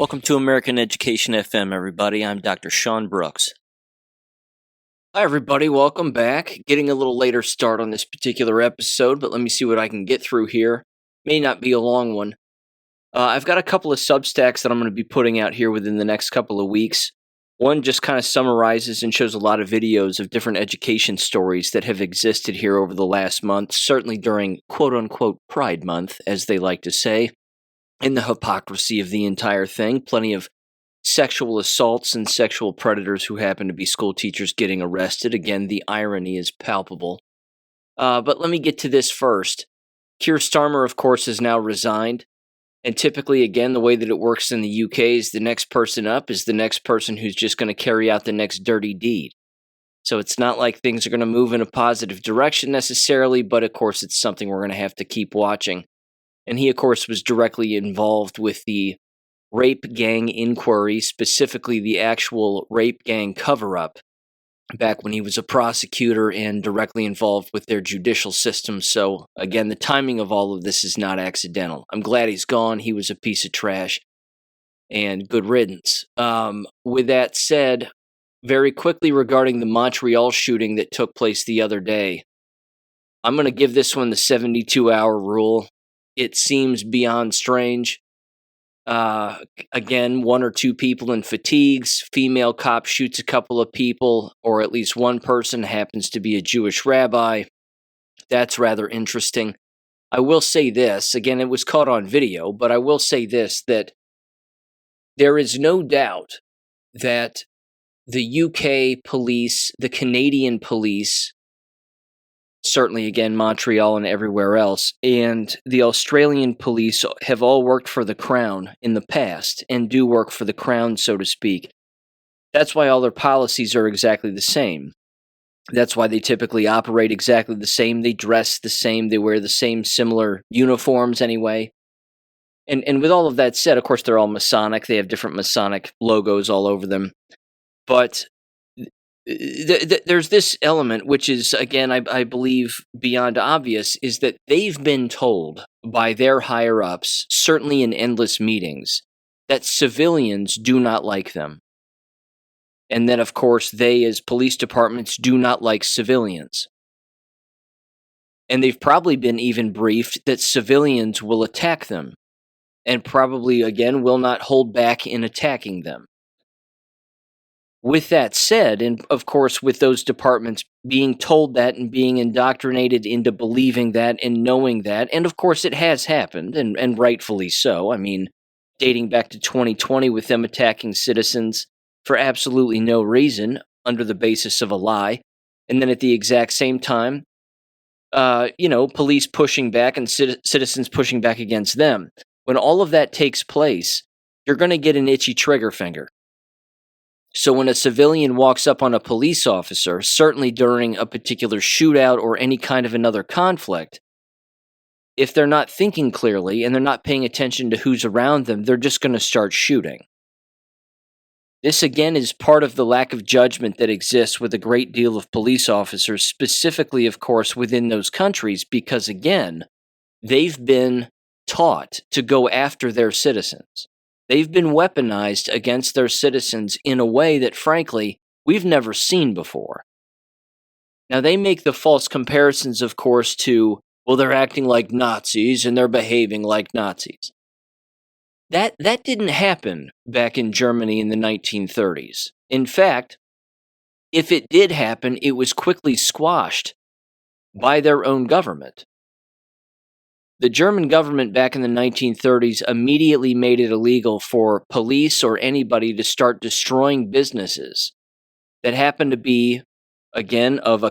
Welcome to American Education FM, everybody. I'm Dr. Sean Brooks. Hi, everybody. Welcome back. Getting a little later start on this particular episode, but let me see what I can get through here. May not be a long one. I've got a couple of Substacks that I'm going to be putting out here within the next couple of weeks. One just kind of summarizes and shows a lot of videos of different education stories that have existed here over the last month, certainly during quote-unquote Pride Month, as they like to say, and the hypocrisy of the entire thing. Plenty of sexual assaults and sexual predators who happen to be school teachers getting arrested. Again, the irony is palpable. But let me get to this first. Keir Starmer, of course, has now resigned. And typically, again, the way that it works in the UK is the next person up is the next person who's just going to carry out the next dirty deed. So it's not like things are going to move in a positive direction necessarily, but of course it's something we're going to have to keep watching. And he, of course, was directly involved with the rape gang inquiry, specifically the actual rape gang cover-up, back when he was a prosecutor and directly involved with their judicial system. So, again, the timing of all of this is not accidental. I'm glad he's gone. He was a piece of trash, and good riddance. With that said, very quickly regarding the Montreal shooting that took place the other day, I'm going to give this one the 72-hour rule. It seems beyond strange. Again, one or two people in fatigues, female cop shoots a couple of people, or at least one person happens to be a Jewish rabbi. That's rather interesting. I will say this, again, it was caught on video, but I will say this, that there is no doubt that the UK police, the Canadian police, certainly, again, Montreal and everywhere else, and the Australian police have all worked for the Crown in the past and do work for the Crown, so to speak. That's why all their policies are exactly the same. That's why they typically operate exactly the same. They dress the same. They wear the same similar uniforms anyway. And with all of that said, of course, they're all Masonic. They have different Masonic logos all over them. But there's this element, which is, again, I believe beyond obvious, is that they've been told by their higher-ups, certainly in endless meetings, that civilians do not like them. And that, of course, they, as police departments, do not like civilians. And they've probably been even briefed that civilians will attack them, and probably, again, will not hold back in attacking them. With that said, and of course with those departments being told that and being indoctrinated into believing that and knowing that, and of course it has happened, and rightfully so. I mean, dating back to 2020 with them attacking citizens for absolutely no reason under the basis of a lie, and then at the exact same time, police pushing back and citizens pushing back against them. When all of that takes place, you're going to get an itchy trigger finger. So when a civilian walks up on a police officer, certainly during a particular shootout or any kind of another conflict, if they're not thinking clearly and they're not paying attention to who's around them, they're just going to start shooting. This, again, is part of the lack of judgment that exists with a great deal of police officers, specifically, of course, within those countries, because, again, they've been taught to go after their citizens. They've been weaponized against their citizens in a way that, frankly, we've never seen before. Now, they make the false comparisons, of course, to, well, they're acting like Nazis and they're behaving like Nazis. That didn't happen back in Germany in the 1930s. In fact, if it did happen, it was quickly squashed by their own government. The German government back in the 1930s immediately made it illegal for police or anybody to start destroying businesses that happened to be, again, of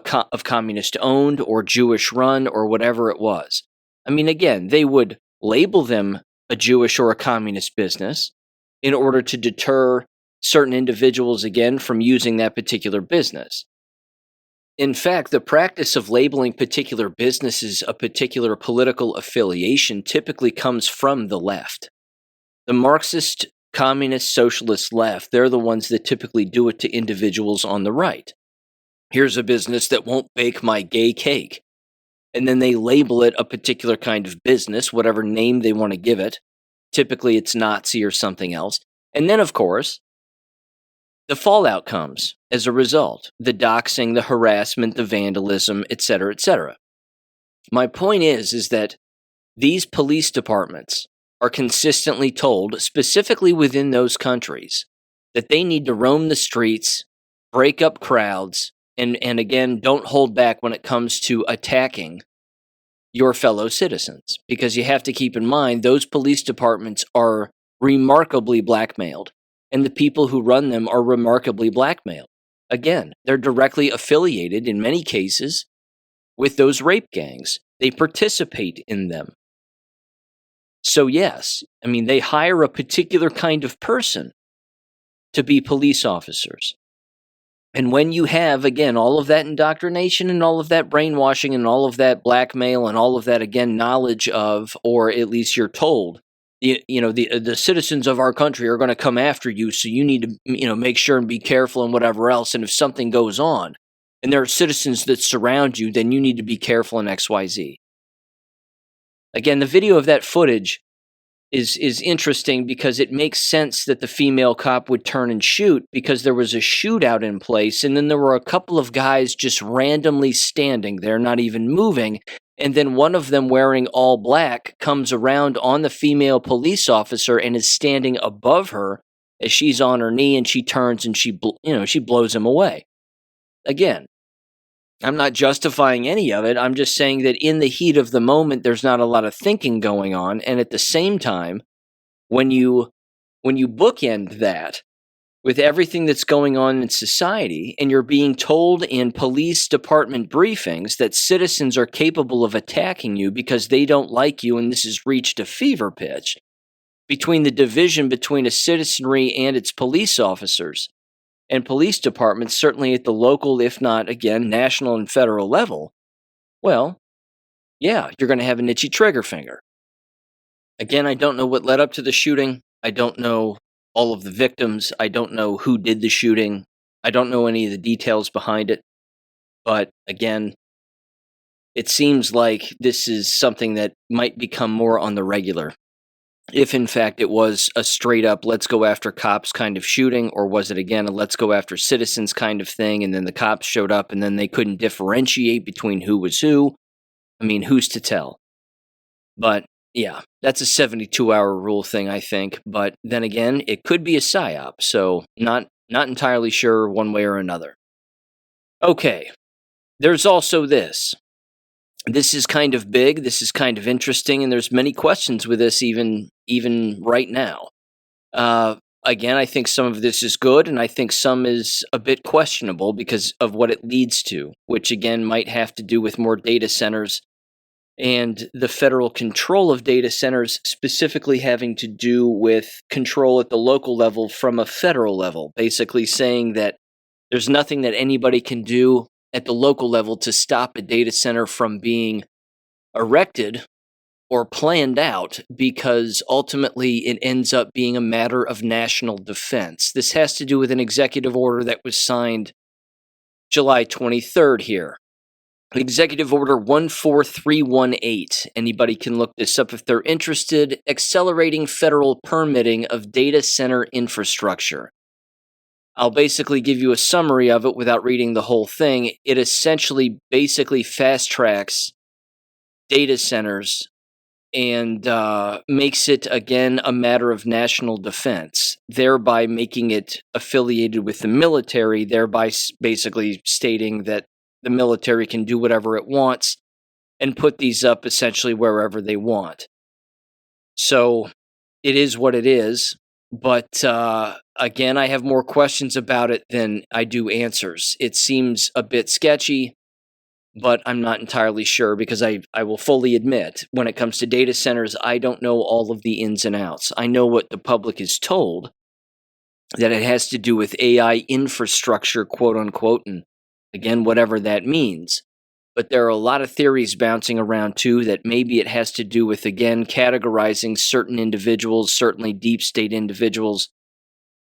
communist-owned or Jewish-run or whatever it was. I mean, again, they would label them a Jewish or a communist business in order to deter certain individuals, again, from using that particular business. In fact, the practice of labeling particular businesses a particular political affiliation typically comes from the left. The Marxist, communist, socialist left, they're the ones that typically do it to individuals on the right. Here's a business that won't bake my gay cake. And then they label it a particular kind of business, whatever name they want to give it. Typically it's Nazi or something else. And then, of course, the fallout comes as a result. The doxing, the harassment, the vandalism, etc., etc. My point is that these police departments are consistently told, specifically within those countries, that they need to roam the streets, break up crowds, and again, don't hold back when it comes to attacking your fellow citizens. Because you have to keep in mind, those police departments are remarkably blackmailed, and the people who run them are remarkably blackmailed. Again, they're directly affiliated, in many cases, with those rape gangs. They participate in them. So yes, I mean, they hire a particular kind of person to be police officers. And when you have, again, all of that indoctrination and all of that brainwashing and all of that blackmail and all of that, again, knowledge of, or at least you're told, the citizens of our country are going to come after you, so you need to, make sure and be careful and whatever else. And if something goes on and there are citizens that surround you, then you need to be careful in XYZ. Again, the video of that footage is interesting because it makes sense that the female cop would turn and shoot, because there was a shootout in place, and then there were a couple of guys just randomly standing there, not even moving, and then one of them wearing all black comes around on the female police officer and is standing above her as she's on her knee, and she turns and she blows him away. Again, I'm not justifying any of it. I'm just saying that in the heat of the moment, there's not a lot of thinking going on. And at the same time, when you bookend that with everything that's going on in society, and you're being told in police department briefings that citizens are capable of attacking you because they don't like you, and this has reached a fever pitch between the division between a citizenry and its police officers and police departments, certainly at the local, if not, again, national and federal level, well, yeah, you're going to have an itchy trigger finger. Again, I don't know what led up to the shooting. I don't know all of the victims. I don't know who did the shooting. I don't know any of the details behind it. But again, it seems like this is something that might become more on the regular. If in fact it was a straight up let's go after cops kind of shooting, or was it again a let's go after citizens kind of thing, and then the cops showed up and then they couldn't differentiate between who was who. I mean, who's to tell? But yeah, that's a 72-hour rule thing, I think. But then again, it could be a psyop, so not entirely sure one way or another. Okay, there's also this. This is kind of big, this is kind of interesting, and there's many questions with this even right now. Again, I think some of this is good, and I think some is a bit questionable because of what it leads to, which again might have to do with more data centers and the federal control of data centers, specifically having to do with control at the local level from a federal level, basically saying that there's nothing that anybody can do at the local level to stop a data center from being erected or planned out, because ultimately it ends up being a matter of national defense. This has to do with an executive order that was signed July 23rd here. Executive Order 14318. Anybody can look this up if they're interested. Accelerating federal permitting of data center infrastructure. I'll basically give you a summary of it without reading the whole thing. It essentially basically fast tracks data centers and makes it, again, a matter of national defense, thereby making it affiliated with the military, thereby basically stating that the military can do whatever it wants and put these up essentially wherever they want. So it is what it is. But again, I have more questions about it than I do answers. It seems a bit sketchy, but I'm not entirely sure, because I will fully admit, when it comes to data centers, I don't know all of the ins and outs. I know what the public is told, that it has to do with AI infrastructure, quote unquote, and again, whatever that means. But there are a lot of theories bouncing around too that maybe it has to do with, again, categorizing certain individuals, certainly deep state individuals,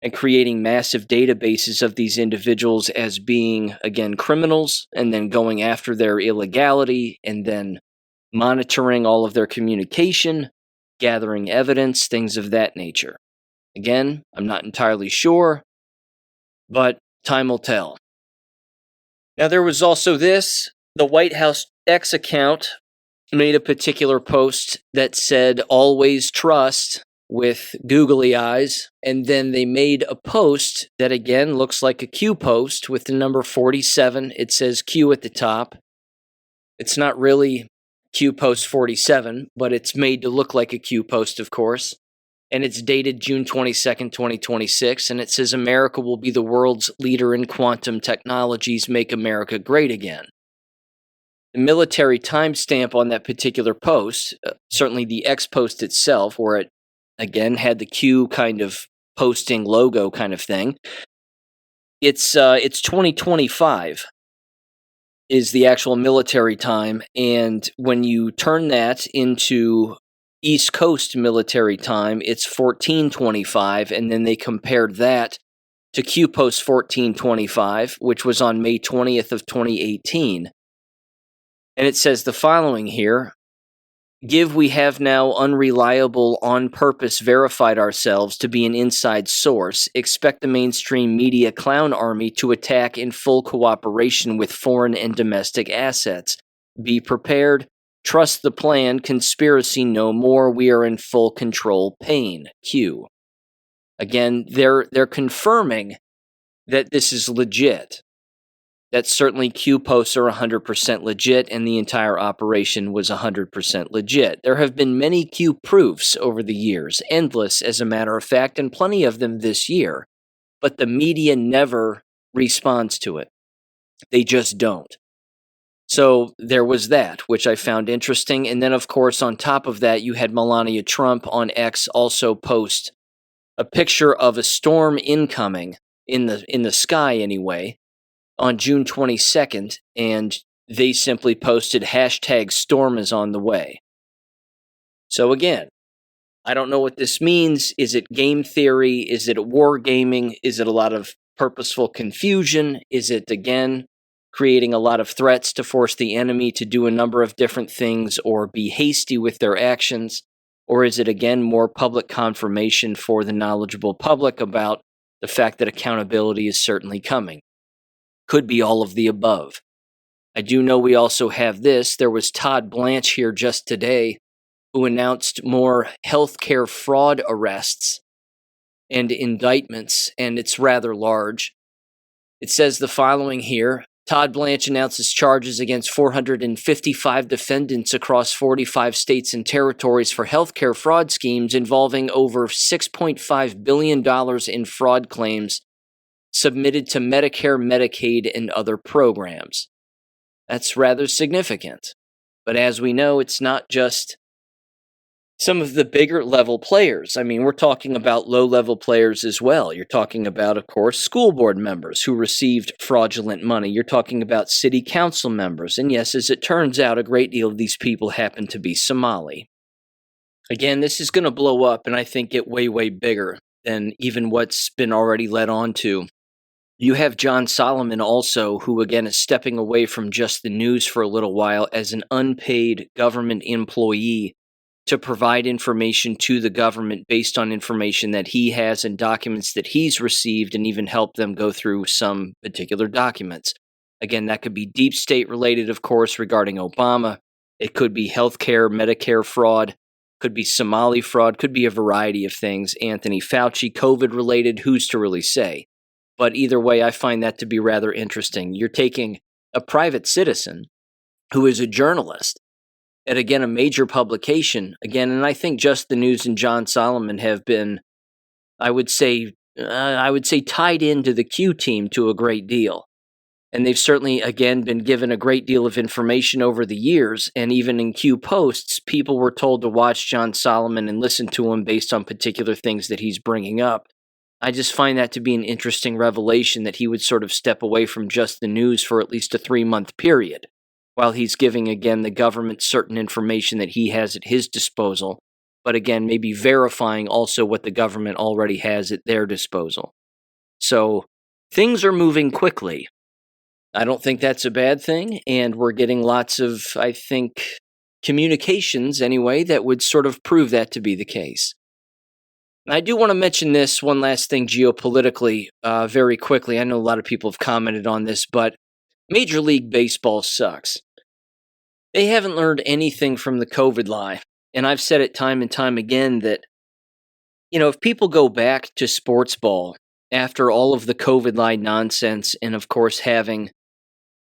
and creating massive databases of these individuals as being, again, criminals, and then going after their illegality, and then monitoring all of their communication, gathering evidence, things of that nature. Again, I'm not entirely sure, but time will tell. Now, there was also this. The White House X account made a particular post that said, always trust, with googly eyes. And then they made a post that, again, looks like a Q post with the number 47. It says Q at the top. It's not really Q post 47, but it's made to look like a Q post, of course. And it's dated June 22nd, 2026. And it says, America will be the world's leader in quantum technologies, make America great again. The military timestamp on that particular post, certainly the X post itself, where it, again, had the Q kind of posting logo kind of thing, it's 2025 is the actual military time. And when you turn that into East Coast military time, it's 1425, and then they compared that to Q post 1425, which was on May 20th of 2018. And it says the following here: we have now unreliable, on purpose verified ourselves to be an inside source. Expect the mainstream media clown army to attack in full cooperation with foreign and domestic assets. Be prepared. Trust the plan. Conspiracy no more. We are in full control. Pain. Q. Again, they're confirming that this is legit. That certainly Q posts are 100% legit, and the entire operation was 100% legit. There have been many Q proofs over the years, endless as a matter of fact, and plenty of them this year. But the media never responds to it. They just don't. So there was that, which I found interesting. And then, of course, on top of that, you had Melania Trump on X also post a picture of a storm incoming, in the sky anyway, on June 22nd, and they simply posted #storm is on the way. So again, I don't know what this means. Is it game theory? Is it war gaming? Is it a lot of purposeful confusion? Is it, again, creating a lot of threats to force the enemy to do a number of different things or be hasty with their actions? Or is it, again, more public confirmation for the knowledgeable public about the fact that accountability is certainly coming? Could be all of the above. I do know we also have this. There was Todd Blanche here just today who announced more healthcare fraud arrests and indictments, and it's rather large. It says the following here. Todd Blanche announces charges against 455 defendants across 45 states and territories for healthcare fraud schemes involving over $6.5 billion in fraud claims submitted to Medicare, Medicaid, and other programs. That's rather significant. But as we know, it's not just some of the bigger level players. I mean, we're talking about low level players as well. You're talking about, of course, school board members who received fraudulent money. You're talking about city council members. And yes, as it turns out, a great deal of these people happen to be Somali. Again, this is going to blow up and I think get way, way bigger than even what's been already led on to. You have John Solomon also, who again is stepping away from just the news for a little while as an unpaid government employee to provide information to the government based on information that he has and documents that he's received, and even help them go through some particular documents. Again, that could be deep state related, of course, regarding Obama. It could be healthcare, Medicare fraud, could be Somali fraud, could be a variety of things. Anthony Fauci, COVID related, who's to really say? But either way, I find that to be rather interesting. You're taking a private citizen who is a journalist at, again, a major publication, again, and I think Just the News and John Solomon have been, I would say tied into the Q team to a great deal. And they've certainly, again, been given a great deal of information over the years, and even in Q posts, people were told to watch John Solomon and listen to him based on particular things that he's bringing up. I just find that to be an interesting revelation that he would sort of step away from Just the News for at least a 3-month period, while he's giving, again, the government certain information that he has at his disposal, but again, maybe verifying also what the government already has at their disposal. So things are moving quickly. I don't think that's a bad thing, and we're getting lots of, I think, communications anyway that would sort of prove that to be the case. And I do want to mention this one last thing geopolitically very quickly. I know a lot of people have commented on this, but Major League Baseball sucks. They haven't learned anything from the COVID lie. And I've said it time and time again that, if people go back to sports ball after all of the COVID lie nonsense and, of course, having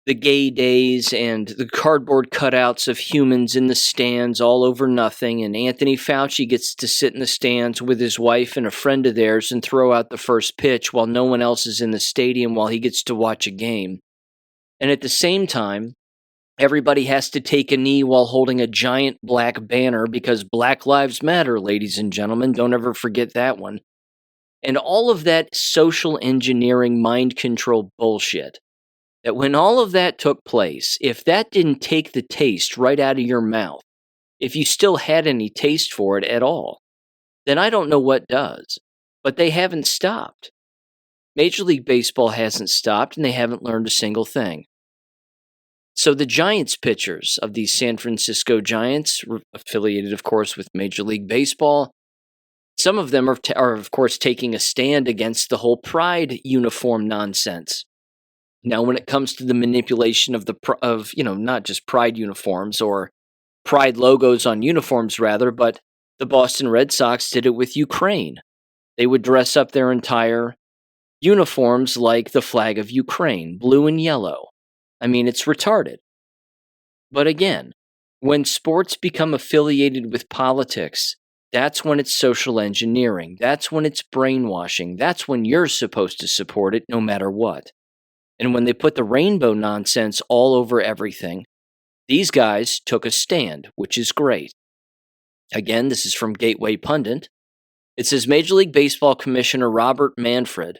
the gay days and the cardboard cutouts of humans in the stands all over nothing, and Anthony Fauci gets to sit in the stands with his wife and a friend of theirs and throw out the first pitch while no one else is in the stadium while he gets to watch a game. And at the same time, everybody has to take a knee while holding a giant black banner because Black Lives Matter, ladies and gentlemen. Don't ever forget that one. And all of that social engineering, mind control bullshit. That when all of that took place, if that didn't take the taste right out of your mouth, if you still had any taste for it at all, then I don't know what does. But they haven't stopped. Major League Baseball hasn't stopped, and they haven't learned a single thing. So the Giants pitchers of the San Francisco Giants, affiliated, of course, with Major League Baseball, some of them are of course, taking a stand against the whole pride uniform nonsense. Now, when it comes to the manipulation of not just pride uniforms or pride logos on uniforms, rather, but the Boston Red Sox did it with Ukraine. They would dress up their entire uniforms like the flag of Ukraine, blue and yellow. I mean, it's retarded. But again, when sports become affiliated with politics, that's when it's social engineering. That's when it's brainwashing. That's when you're supposed to support it no matter what. And when they put the rainbow nonsense all over everything, these guys took a stand, which is great. Again, this is from Gateway Pundit. It says Major League Baseball Commissioner Robert Manfred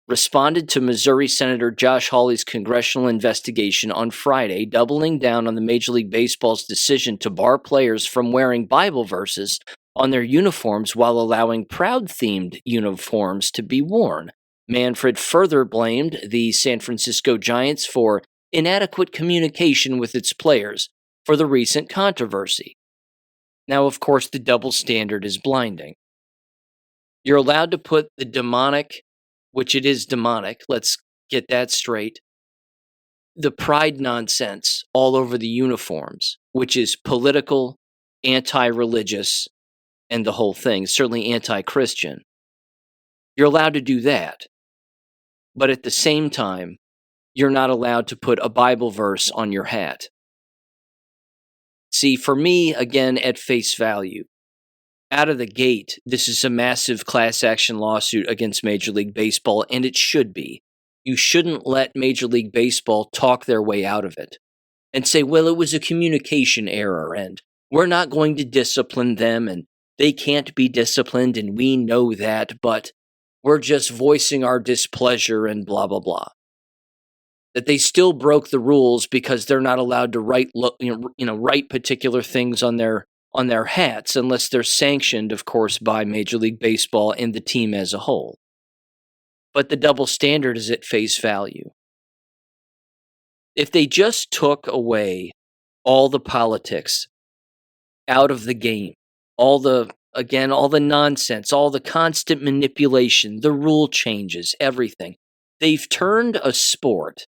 responded to Missouri Senator Josh Hawley's congressional investigation on Friday, doubling down on the Major League Baseball's decision to bar players from wearing Bible verses on their uniforms while allowing Proud-themed uniforms to be worn. Manfred further blamed the San Francisco Giants for inadequate communication with its players for the recent controversy. Now, of course, the double standard is blinding. You're allowed to put the demonic, which it is demonic, let's get that straight, the pride nonsense all over the uniforms, which is political, anti-religious, and the whole thing, certainly anti-Christian. You're allowed to do that. But at the same time, you're not allowed to put a Bible verse on your hat. See, for me, again, at face value, out of the gate, this is a massive class action lawsuit against Major League Baseball, and it should be. You shouldn't let Major League Baseball talk their way out of it and say, well, it was a communication error, and we're not going to discipline them, and they can't be disciplined, and we know that, but we're just voicing our displeasure and blah, blah, blah. That they still broke the rules because they're not allowed to write particular things on their hats unless they're sanctioned, of course, by Major League Baseball and the team as a whole. But the double standard is at face value. If they just took away all the politics out of the game, all the nonsense, all the constant manipulation, the rule changes, everything. They've turned a sport,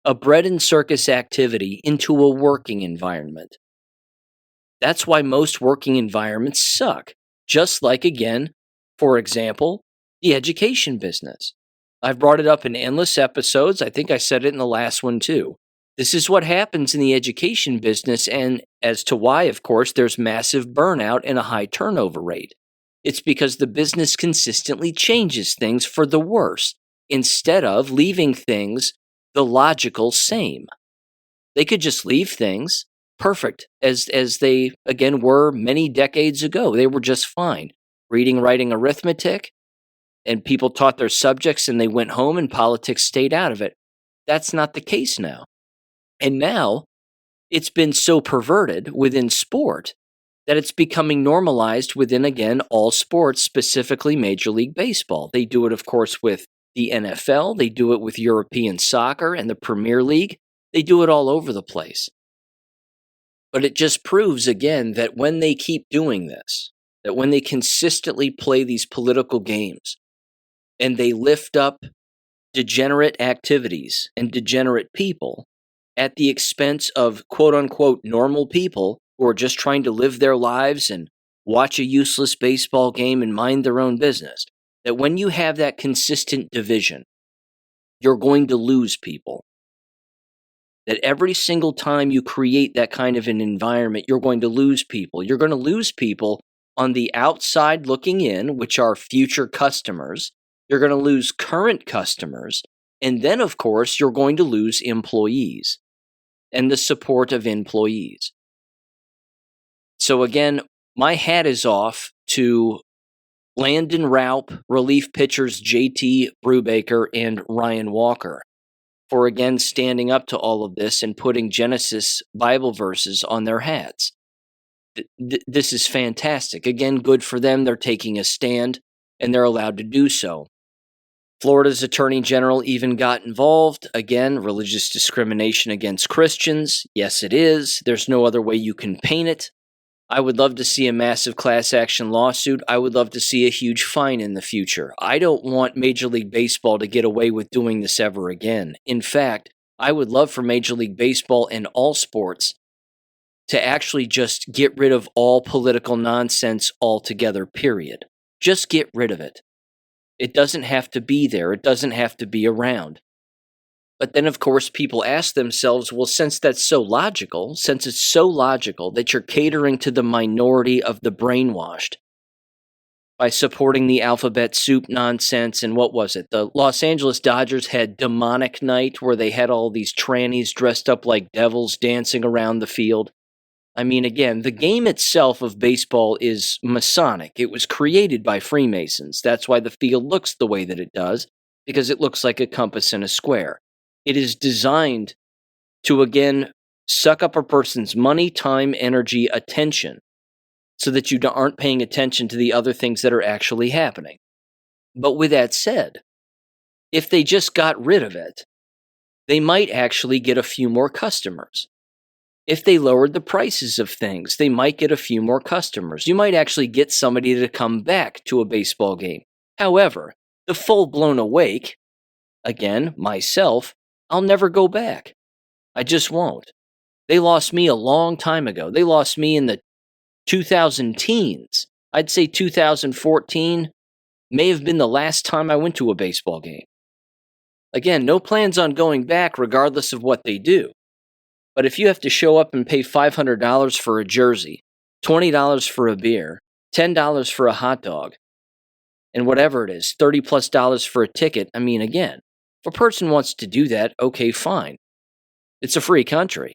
a bread and circus activity, into a working environment. That's why most working environments suck. Just like, again, for example, the education business. I've brought it up in endless episodes. I think I said it in the last one too. This is what happens in the education business, and as to why, of course, there's massive burnout and a high turnover rate. It's because the business consistently changes things for the worse, instead of leaving things the logical same. They could just leave things perfect as they, again, were many decades ago. They were just fine. Reading, writing, arithmetic, and people taught their subjects and they went home and politics stayed out of it. That's not the case now. And now, it's been so perverted within sport that it's becoming normalized within, again, all sports, specifically Major League Baseball. They do it, of course, with the NFL. They do it with European soccer and the Premier League. They do it all over the place. But it just proves, again, that when they keep doing this, that when they consistently play these political games and they lift up degenerate activities and degenerate people at the expense of quote unquote normal people who are just trying to live their lives and watch a useless baseball game and mind their own business, that when you have that consistent division, you're going to lose people. That every single time you create that kind of an environment, you're going to lose people. You're going to lose people on the outside looking in, which are future customers. You're going to lose current customers. And then, of course, you're going to lose employees and the support of employees. So again, my hat is off to Landon Raup, relief pitchers JT Brubaker, and Ryan Walker for again standing up to all of this and putting Genesis Bible verses on their hats. This is fantastic. Again, good for them. They're taking a stand, and they're allowed to do so. Florida's Attorney General even got involved. Again, religious discrimination against Christians. Yes, it is. There's no other way you can paint it. I would love to see a massive class action lawsuit. I would love to see a huge fine in the future. I don't want Major League Baseball to get away with doing this ever again. In fact, I would love for Major League Baseball and all sports to actually just get rid of all political nonsense altogether, period. Just get rid of it. It doesn't have to be there. It doesn't have to be around. But then, of course, people ask themselves, well, since that's so logical, since it's so logical that you're catering to the minority of the brainwashed by supporting the alphabet soup nonsense, and what was it? The Los Angeles Dodgers had Demonic Night, where they had all these trannies dressed up like devils dancing around the field. I mean, again, the game itself of baseball is Masonic. It was created by Freemasons. That's why the field looks the way that it does, because it looks like a compass and a square. It is designed to, again, suck up a person's money, time, energy, attention, so that you aren't paying attention to the other things that are actually happening. But with that said, if they just got rid of it, they might actually get a few more customers. If they lowered the prices of things, they might get a few more customers. You might actually get somebody to come back to a baseball game. However, the full-blown awake, again, myself, I'll never go back. I just won't. They lost me a long time ago. They lost me in the 2000 teens. I'd say 2014 may have been the last time I went to a baseball game. Again, no plans on going back regardless of what they do. But if you have to show up and pay $500 for a jersey, $20 for a beer, $10 for a hot dog, and whatever it is, $30+ for a ticket, I mean, again, if a person wants to do that, okay, fine. It's a free country.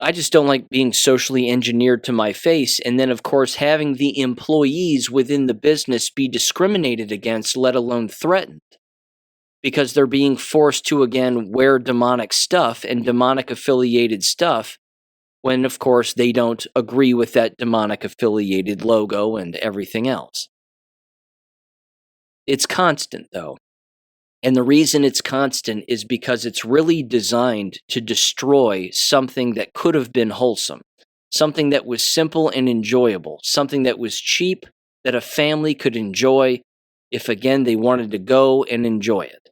I just don't like being socially engineered to my face, and then, of course, having the employees within the business be discriminated against, let alone threatened, because they're being forced to, again, wear demonic stuff and demonic-affiliated stuff when, of course, they don't agree with that demonic-affiliated logo and everything else. It's constant, though. And the reason it's constant is because it's really designed to destroy something that could have been wholesome, something that was simple and enjoyable, something that was cheap, that a family could enjoy if, again, they wanted to go and enjoy it.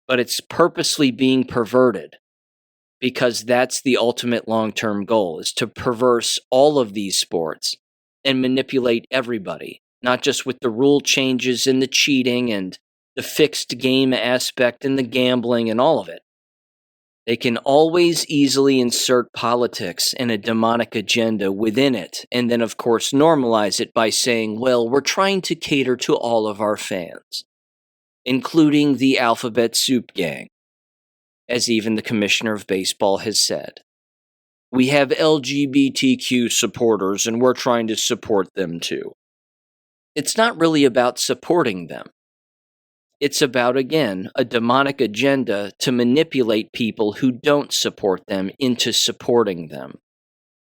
But it's purposely being perverted because that's the ultimate long-term goal, is to perverse all of these sports and manipulate everybody, not just with the rule changes and the cheating and the fixed game aspect and the gambling and all of it. They can always easily insert politics and a demonic agenda within it, and then, of course, normalize it by saying, well, we're trying to cater to all of our fans, including the alphabet soup gang, as even the commissioner of baseball has said. We have LGBTQ supporters, and we're trying to support them too. It's not really about supporting them. It's about, again, a demonic agenda to manipulate people who don't support them into supporting them.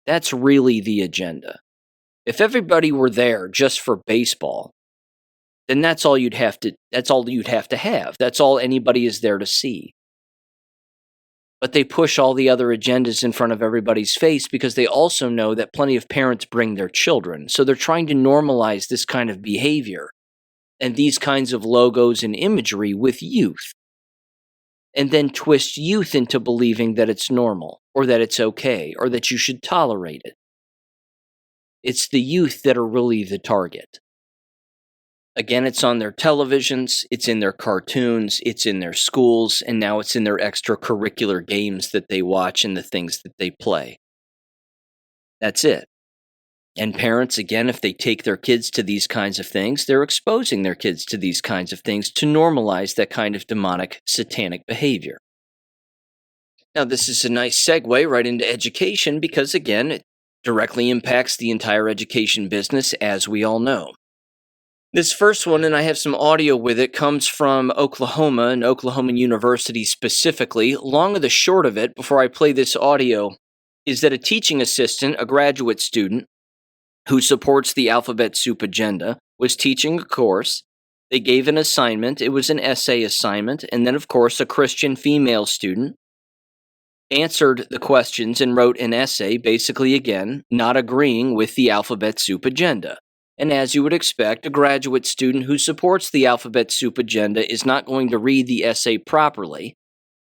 That's really the agenda. If everybody were there just for baseball, then that's all you'd have to have. That's all anybody is there to see. But they push all the other agendas in front of everybody's face because they also know that plenty of parents bring their children. So they're trying to normalize this kind of behavior and these kinds of logos and imagery with youth, and then twist youth into believing that it's normal or that it's okay or that you should tolerate it. It's the youth that are really the target. Again, it's on their televisions, it's in their cartoons, it's in their schools, and now it's in their extracurricular games that they watch and the things that they play. That's it. And parents, again, if they take their kids to these kinds of things, they're exposing their kids to these kinds of things to normalize that kind of demonic, satanic behavior. Now, this is a nice segue right into education because, again, it directly impacts the entire education business, as we all know. This first one, and I have some audio with it, comes from Oklahoma and Oklahoma University specifically. Long of the short of it, before I play this audio, is that a teaching assistant, a graduate student, who supports the alphabet soup agenda, was teaching a course. They gave an assignment. It was an essay assignment. And then, of course, a Christian female student answered the questions and wrote an essay, basically, again, not agreeing with the alphabet soup agenda. And as you would expect, a graduate student who supports the alphabet soup agenda is not going to read the essay properly.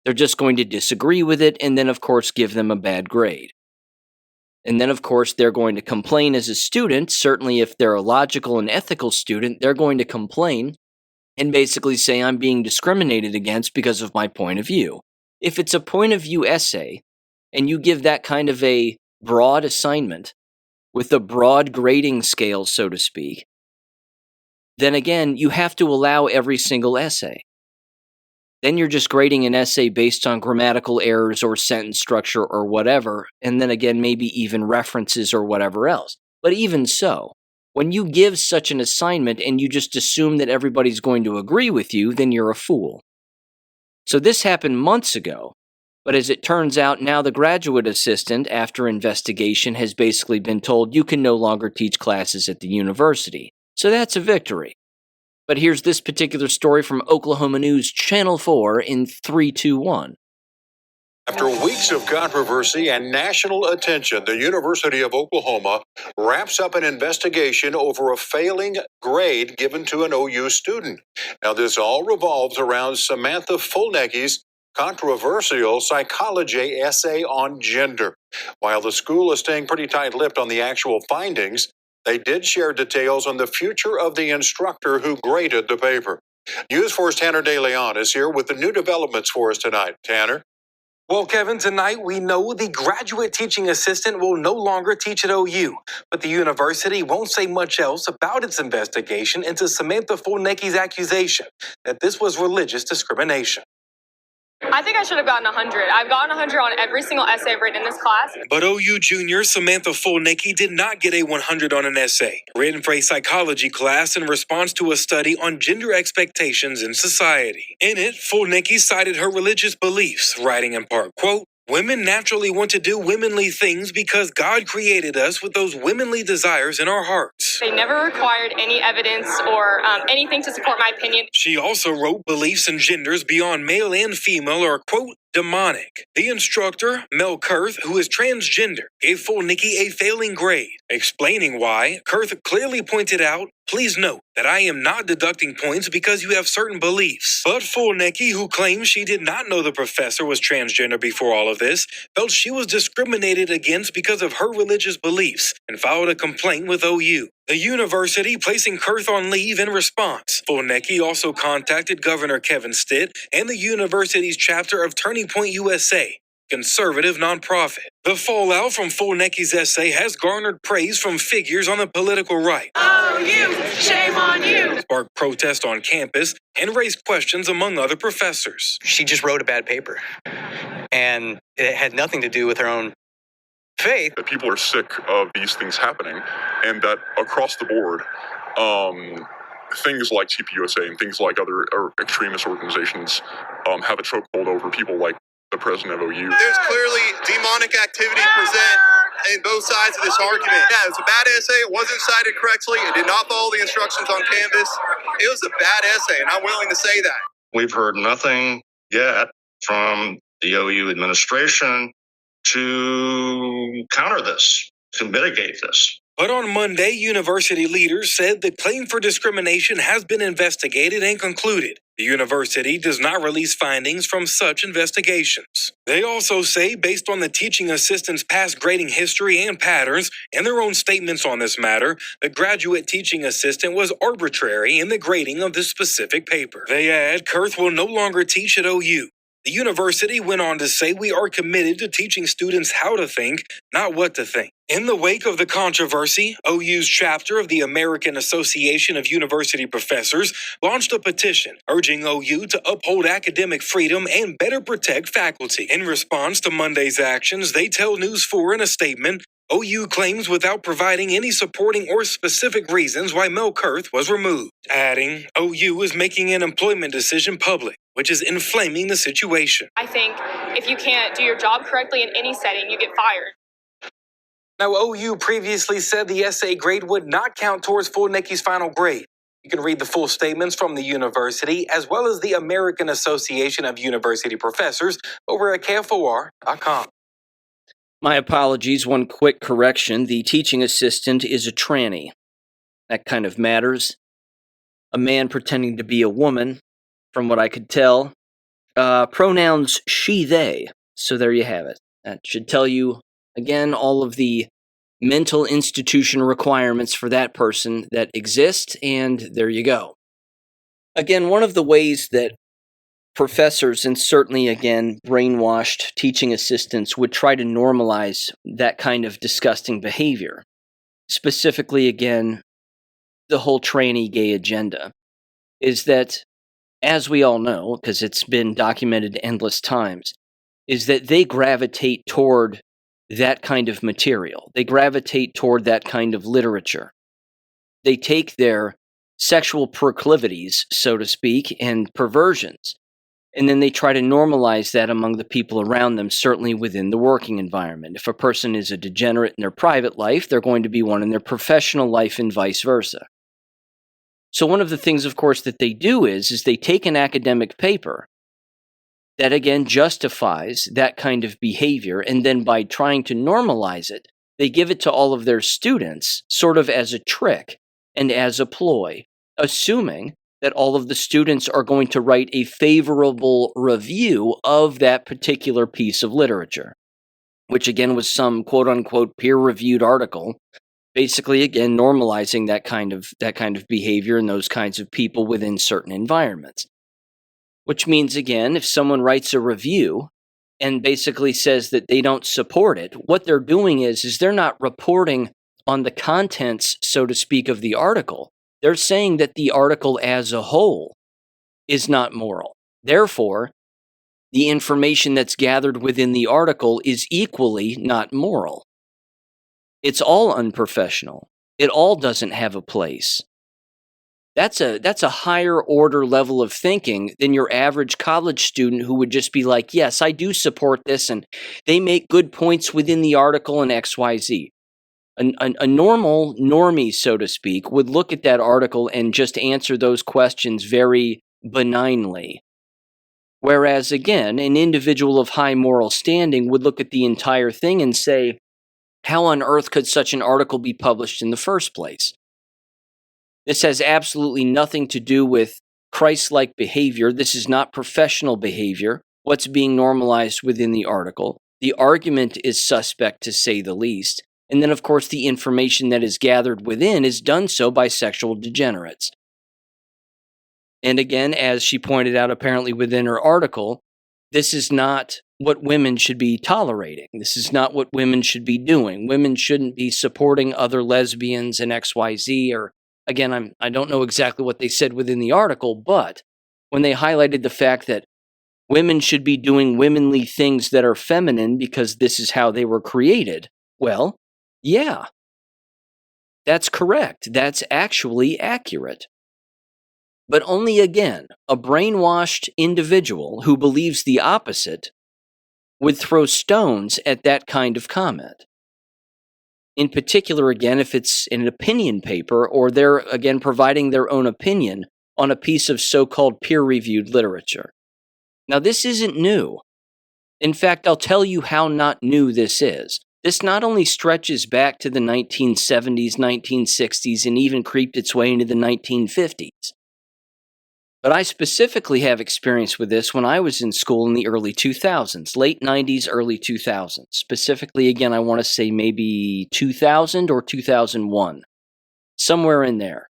They're just going to disagree with it and then, of course, give them a bad grade. And then, of course, they're going to complain as a student. Certainly, if they're a logical and ethical student, they're going to complain and basically say, I'm being discriminated against because of my point of view. If it's a point of view essay and you give that kind of a broad assignment with a broad grading scale, so to speak, then again, you have to allow every single essay. Then you're just grading an essay based on grammatical errors or sentence structure or whatever, and then again, maybe even references or whatever else. But even so, when you give such an assignment and you just assume that everybody's going to agree with you, then you're a fool. So this happened months ago, but as it turns out, now the graduate assistant, after investigation, has basically been told you can no longer teach classes at the university. So that's a victory. But here's this particular story from Oklahoma News Channel 4 in 3, 2, 1. After weeks of controversy and national attention, the University of Oklahoma wraps up an investigation over a failing grade given to an OU student. Now, this all revolves around Samantha Fulnecky's controversial psychology essay on gender. While the school is staying pretty tight-lipped on the actual findings, they did share details on the future of the instructor who graded the paper. News 4's Tanner De Leon is here with the new developments for us tonight. Tanner? Well, Kevin, tonight we know the graduate teaching assistant will no longer teach at OU, but the university won't say much else about its investigation into Samantha Fulnecky's accusation that this was religious discrimination. I think I should have gotten 100. I've gotten 100 on every single essay I've written in this class. But OU junior Samantha Fulnecky did not get a 100 on an essay written for a psychology class in response to a study on gender expectations in society. In it, Fulnecky cited her religious beliefs, writing in part, quote, "Women naturally want to do womanly things because God created us with those womanly desires in our hearts." They never required any evidence or anything to support my opinion. She also wrote beliefs in genders beyond male and female are, quote, demonic. The instructor, Mel Kurth, who is transgender, gave Fulnecky a failing grade. Explaining why, Kurth clearly pointed out, "Please note that I am not deducting points because you have certain beliefs." But Fulnecky, who claims she did not know the professor was transgender before all of this, felt she was discriminated against because of her religious beliefs and filed a complaint with OU. The university placing Kurth on leave in response. Fulnecky also contacted Governor Kevin Stitt and the university's chapter of Turning Point USA, conservative nonprofit. The fallout from Fulnecky's essay has garnered praise from figures on the political right. Oh, you! Shame on you! Sparked protest on campus and raised questions among other professors. She just wrote a bad paper, and it had nothing to do with her own faith. That people are sick of these things happening, and that across the board, things like TPUSA and things like other extremist organizations have a chokehold over people like the president of OU. There's clearly demonic activity present in both sides of this argument. Yeah, it was a bad essay. It wasn't cited correctly. It did not follow the instructions on Canvas. It was a bad essay, and I'm willing to say that. We've heard nothing yet from the OU administration to counter this, to mitigate this. But on Monday, university leaders said the claim for discrimination has been investigated and concluded. The university does not release findings from such investigations. They also say, based on the teaching assistant's past grading history and patterns and their own statements on this matter, the graduate teaching assistant was arbitrary in the grading of this specific paper. They add, Kurth will no longer teach at OU. The university went on to say we are committed to teaching students how to think, not what to think. In the wake of the controversy, OU's chapter of the American Association of University Professors launched a petition urging OU to uphold academic freedom and better protect faculty. In response to Monday's actions, they tell News 4 in a statement, OU claims without providing any supporting or specific reasons why Mel Kurth was removed, adding, OU is making an employment decision public, which is inflaming the situation. I think if you can't do your job correctly in any setting, you get fired. Now, OU previously said the essay grade would not count towards full Nikki's final grade. You can read the full statements from the university as well as the American Association of University Professors over at KFOR.com. My apologies, one quick correction. The teaching assistant is a tranny. That kind of matters. A man pretending to be a woman, from what I could tell. Pronouns she, they. So there you have it. That should tell you, again, all of the mental institution requirements for that person that exist, and there you go. Again, one of the ways that professors, and certainly, again, brainwashed teaching assistants would try to normalize that kind of disgusting behavior. Specifically, again, the whole tranny gay agenda, is that, as we all know, because it's been documented endless times, is that they gravitate toward that kind of material. They gravitate toward that kind of literature. They take their sexual proclivities, so to speak, and perversions, and then they try to normalize that among the people around them, certainly within the working environment. If a person is a degenerate in their private life, they're going to be one in their professional life and vice versa. So one of the things, of course, that they do is they take an academic paper that, again, justifies that kind of behavior, and then by trying to normalize it, they give it to all of their students sort of as a trick and as a ploy, assuming that all of the students are going to write a favorable review of that particular piece of literature, which again was some quote-unquote peer-reviewed article, basically again normalizing that kind of behavior and those kinds of people within certain environments. Which means, again, if someone writes a review and basically says that they don't support it, what they're doing is they're not reporting on the contents, so to speak, of the article. They're saying that the article as a whole is not moral. Therefore, the information that's gathered within the article is equally not moral. It's all unprofessional. It all doesn't have a place. That's a higher order level of thinking than your average college student who would just be like, yes, I do support this, and they make good points within the article and XYZ. A normal normie, so to speak, would look at that article and just answer those questions very benignly. Whereas, again, an individual of high moral standing would look at the entire thing and say, how on earth could such an article be published in the first place? This has absolutely nothing to do with Christ-like behavior. This is not professional behavior, what's being normalized within the article. The argument is suspect, to say the least. And then, of course, the information that is gathered within is done so by sexual degenerates. And again, as she pointed out apparently within her article, this is not what women should be tolerating. This is not what women should be doing. Women shouldn't be supporting other lesbians and XYZ, or, again, I don't know exactly what they said within the article, but when they highlighted the fact that women should be doing womanly things that are feminine because this is how they were created, well, yeah, that's correct. That's actually accurate. But only, again, a brainwashed individual who believes the opposite would throw stones at that kind of comment. In particular, again, if it's an opinion paper or they're, again, providing their own opinion on a piece of so-called peer-reviewed literature. Now, this isn't new. In fact, I'll tell you how not new this is. This not only stretches back to the 1970s, 1960s, and even creeped its way into the 1950s. But I specifically have experience with this when I was in school in the early 2000s, late 90s, early 2000s. Specifically, again, I want to say maybe 2000 or 2001, somewhere in there.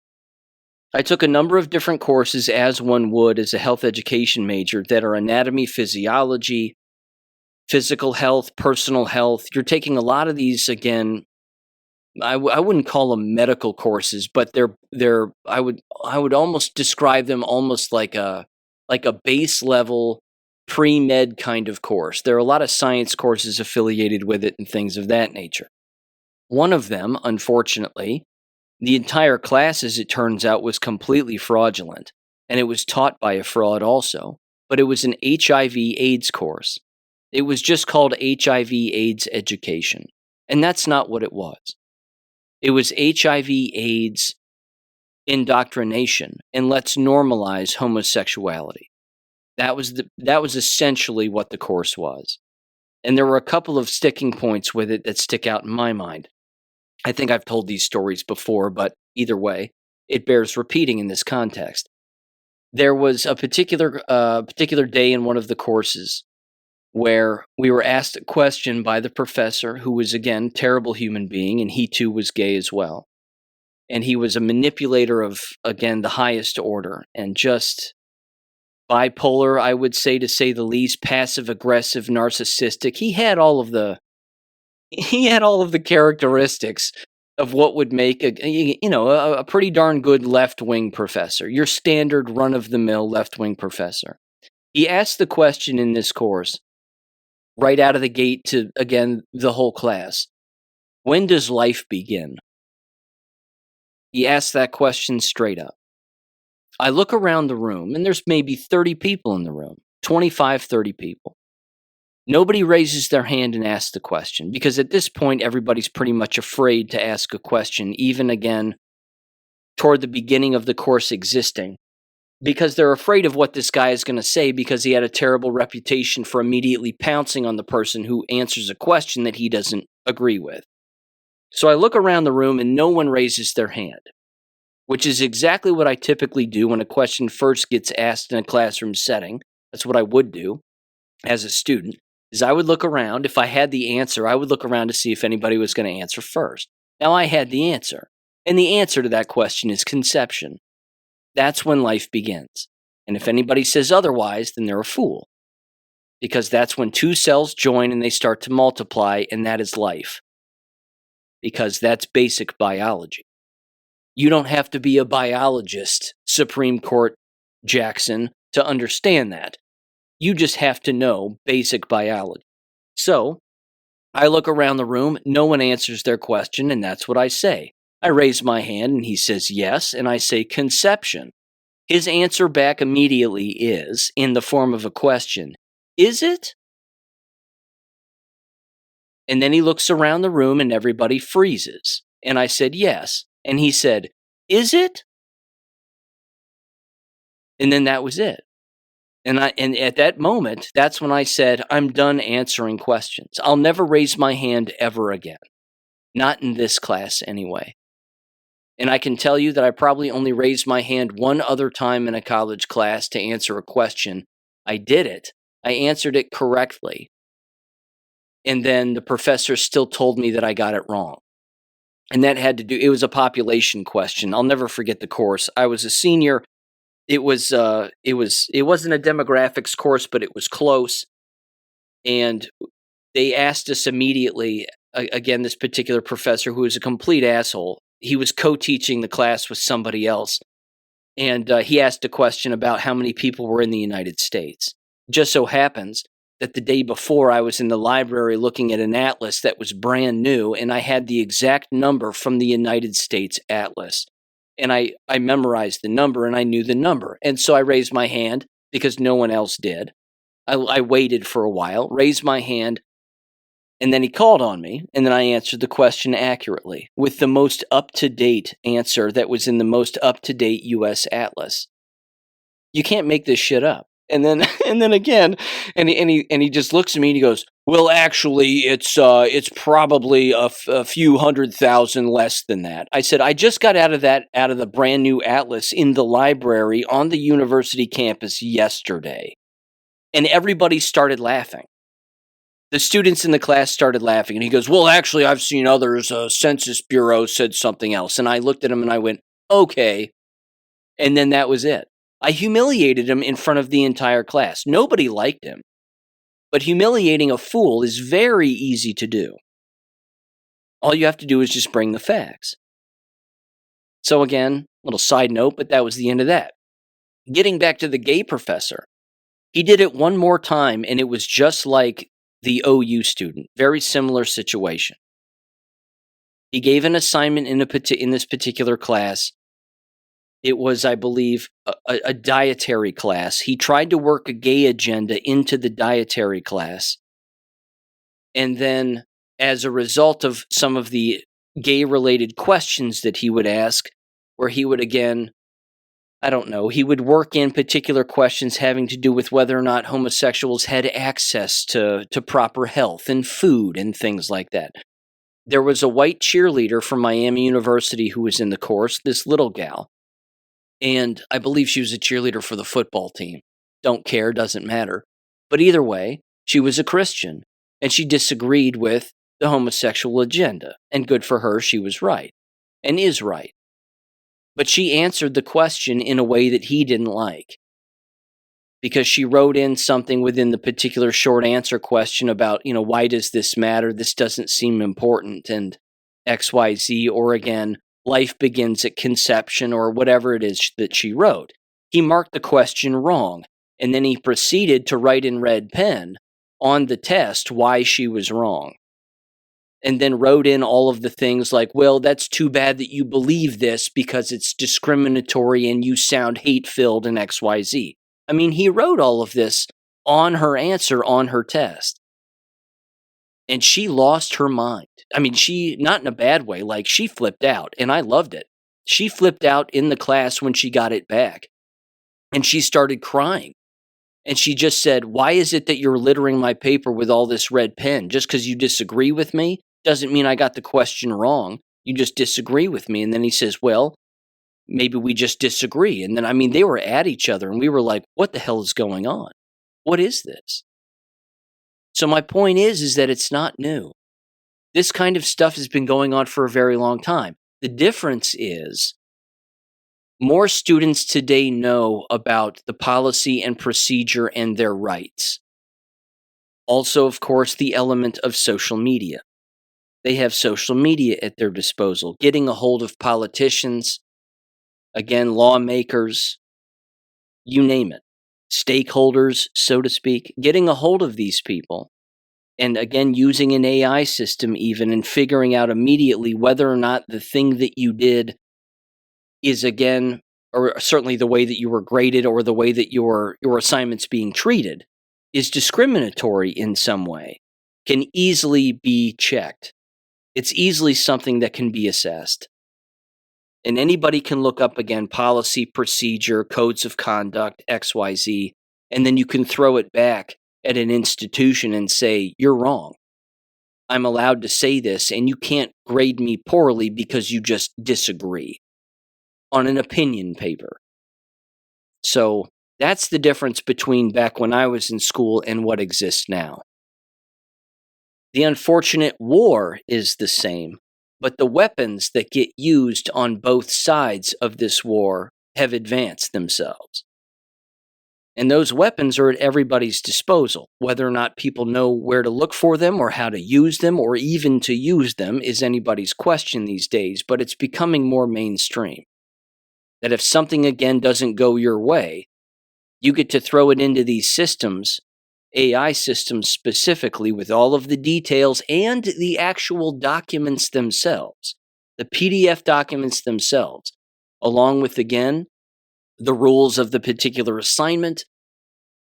I took a number of different courses, as one would as a health education major, that are anatomy, physiology, physical health, personal health. You're taking a lot of these, again, I wouldn't call them medical courses, but I would almost describe them almost like a base level pre-med kind of course. There are a lot of science courses affiliated with it and things of that nature. One of them, unfortunately, the entire class, as it turns out, was completely fraudulent, and it was taught by a fraud also, but it was an HIV/AIDS course. It was just called HIV/AIDS education, and that's not what it was. It was HIV/AIDS indoctrination, and let's normalize homosexuality. That was essentially what the course was. And there were a couple of sticking points with it that stick out in my mind. I think I've told these stories before, but either way, it bears repeating in this context. There was a particular day in one of the courses where we were asked a question by the professor, who was, again, terrible human being, and he too was gay as well. And he was a manipulator of, again, the highest order, and just bipolar, I would say, to say the least, passive-aggressive, narcissistic. He had all of the characteristics of what would make a pretty darn good left-wing professor, your standard run-of-the-mill left-wing professor. He asked the question in this course, right out of the gate to, again, the whole class, when does life begin? He asked that question straight up. I look around the room, and there's maybe 30 people in the room, 25, 30 people. Nobody raises their hand and asks the question, because at this point, everybody's pretty much afraid to ask a question, even, again, toward the beginning of the course existing, because they're afraid of what this guy is going to say, because he had a terrible reputation for immediately pouncing on the person who answers a question that he doesn't agree with. So I look around the room and no one raises their hand, which is exactly what I typically do when a question first gets asked in a classroom setting. That's what I would do as a student, is I would look around. If I had the answer, I would look around to see if anybody was going to answer first. Now I had the answer, and the answer to that question is conception. That's when life begins. And if anybody says otherwise, then they're a fool. Because that's when two cells join and they start to multiply, and that is life. Because that's basic biology. You don't have to be a biologist, Supreme Court Jackson, to understand that. You just have to know basic biology. So, I look around the room, no one answers their question, and that's what I say. I raise my hand, and he says yes, and I say conception. His answer back immediately is, in the form of a question, is it? And then he looks around the room, and everybody freezes. And I said yes. And he said, is it? And then that was it. And at that moment, that's when I said, I'm done answering questions. I'll never raise my hand ever again. Not in this class, anyway. And I can tell you that I probably only raised my hand one other time in a college class to answer a question. I did it. I answered it correctly. And then the professor still told me that I got it wrong. And that had to do, it was a population question. I'll never forget the course. I was a senior. It wasn't a demographics course, but it was close. And they asked us immediately, again, this particular professor, who was a complete asshole, he was co-teaching the class with somebody else. And he asked a question about how many people were in the United States. Just so happens that the day before, I was in the library looking at an atlas that was brand new, and I had the exact number from the United States atlas. And I memorized the number, and I knew the number. And so I raised my hand because no one else did. I waited for a while, raised my hand, and then he called on me, and then I answered the question accurately with the most up-to-date answer that was in the most up-to-date U.S. atlas. You can't make this shit up. And then and then again, and he just looks at me and he goes, "Well, actually, it's probably a few 100,000 less than that." I said, "I just got out of the brand new atlas in the library on the university campus yesterday," and everybody started laughing. The students in the class started laughing, and he goes, "Well, actually, I've seen others. Census Bureau said something else," and I looked at him and I went, "Okay," and then that was it. I humiliated him in front of the entire class. Nobody liked him. But humiliating a fool is very easy to do. All you have to do is just bring the facts. So again, little side note, but that was the end of that. Getting back to the gay professor, he did it one more time, and it was just like the OU student. Very similar situation. He gave an assignment in this particular class. It was, I believe, a dietary class. He tried to work a gay agenda into the dietary class. And then, as a result of some of the gay-related questions that he would ask, where he would, again, I don't know, he would work in particular questions having to do with whether or not homosexuals had access to proper health and food and things like that. There was a white cheerleader from Miami University who was in the course, this little gal. And I believe she was a cheerleader for the football team. Don't care, doesn't matter. But either way, she was a Christian, and she disagreed with the homosexual agenda. And good for her, she was right, and is right. But she answered the question in a way that he didn't like. Because she wrote in something within the particular short answer question about, why does this matter? This doesn't seem important, and XYZ, or again, life begins at conception, or whatever it is that she wrote. He marked the question wrong, and then he proceeded to write in red pen on the test why she was wrong. And then wrote in all of the things like, well, that's too bad that you believe this because it's discriminatory and you sound hate-filled and XYZ. I mean, he wrote all of this on her answer on her test. And she lost her mind. I mean, she, not in a bad way, like she flipped out, and I loved it. She flipped out in the class when she got it back. And she started crying. And she just said, "Why is it that you're littering my paper with all this red pen? Just because you disagree with me doesn't mean I got the question wrong. You just disagree with me." And then he says, "Well, maybe we just disagree." And then, they were at each other, and we were like, what the hell is going on? What is this? So my point is that it's not new. This kind of stuff has been going on for a very long time. The difference is more students today know about the policy and procedure and their rights. Also, of course, the element of social media. They have social media at their disposal, getting a hold of politicians, again, lawmakers, you name it, stakeholders, so to speak, getting a hold of these people. And again, using an AI system even and figuring out immediately whether or not the thing that you did is, again, or certainly the way that you were graded or the way that your assignment's being treated is discriminatory in some way, can easily be checked. It's easily something that can be assessed. And anybody can look up, again, policy, procedure, codes of conduct, XYZ, and then you can throw it back at an institution and say, "You're wrong. I'm allowed to say this, and you can't grade me poorly because you just disagree," on an opinion paper. So that's the difference between back when I was in school and what exists now. The unfortunate war is the same, but the weapons that get used on both sides of this war have advanced themselves. And those weapons are at everybody's disposal. Whether or not people know where to look for them or how to use them or even to use them is anybody's question these days, but it's becoming more mainstream. That if something, again, doesn't go your way, you get to throw it into these systems, AI systems specifically, with all of the details and the actual documents themselves, the PDF documents themselves, along with, again, the rules of the particular assignment,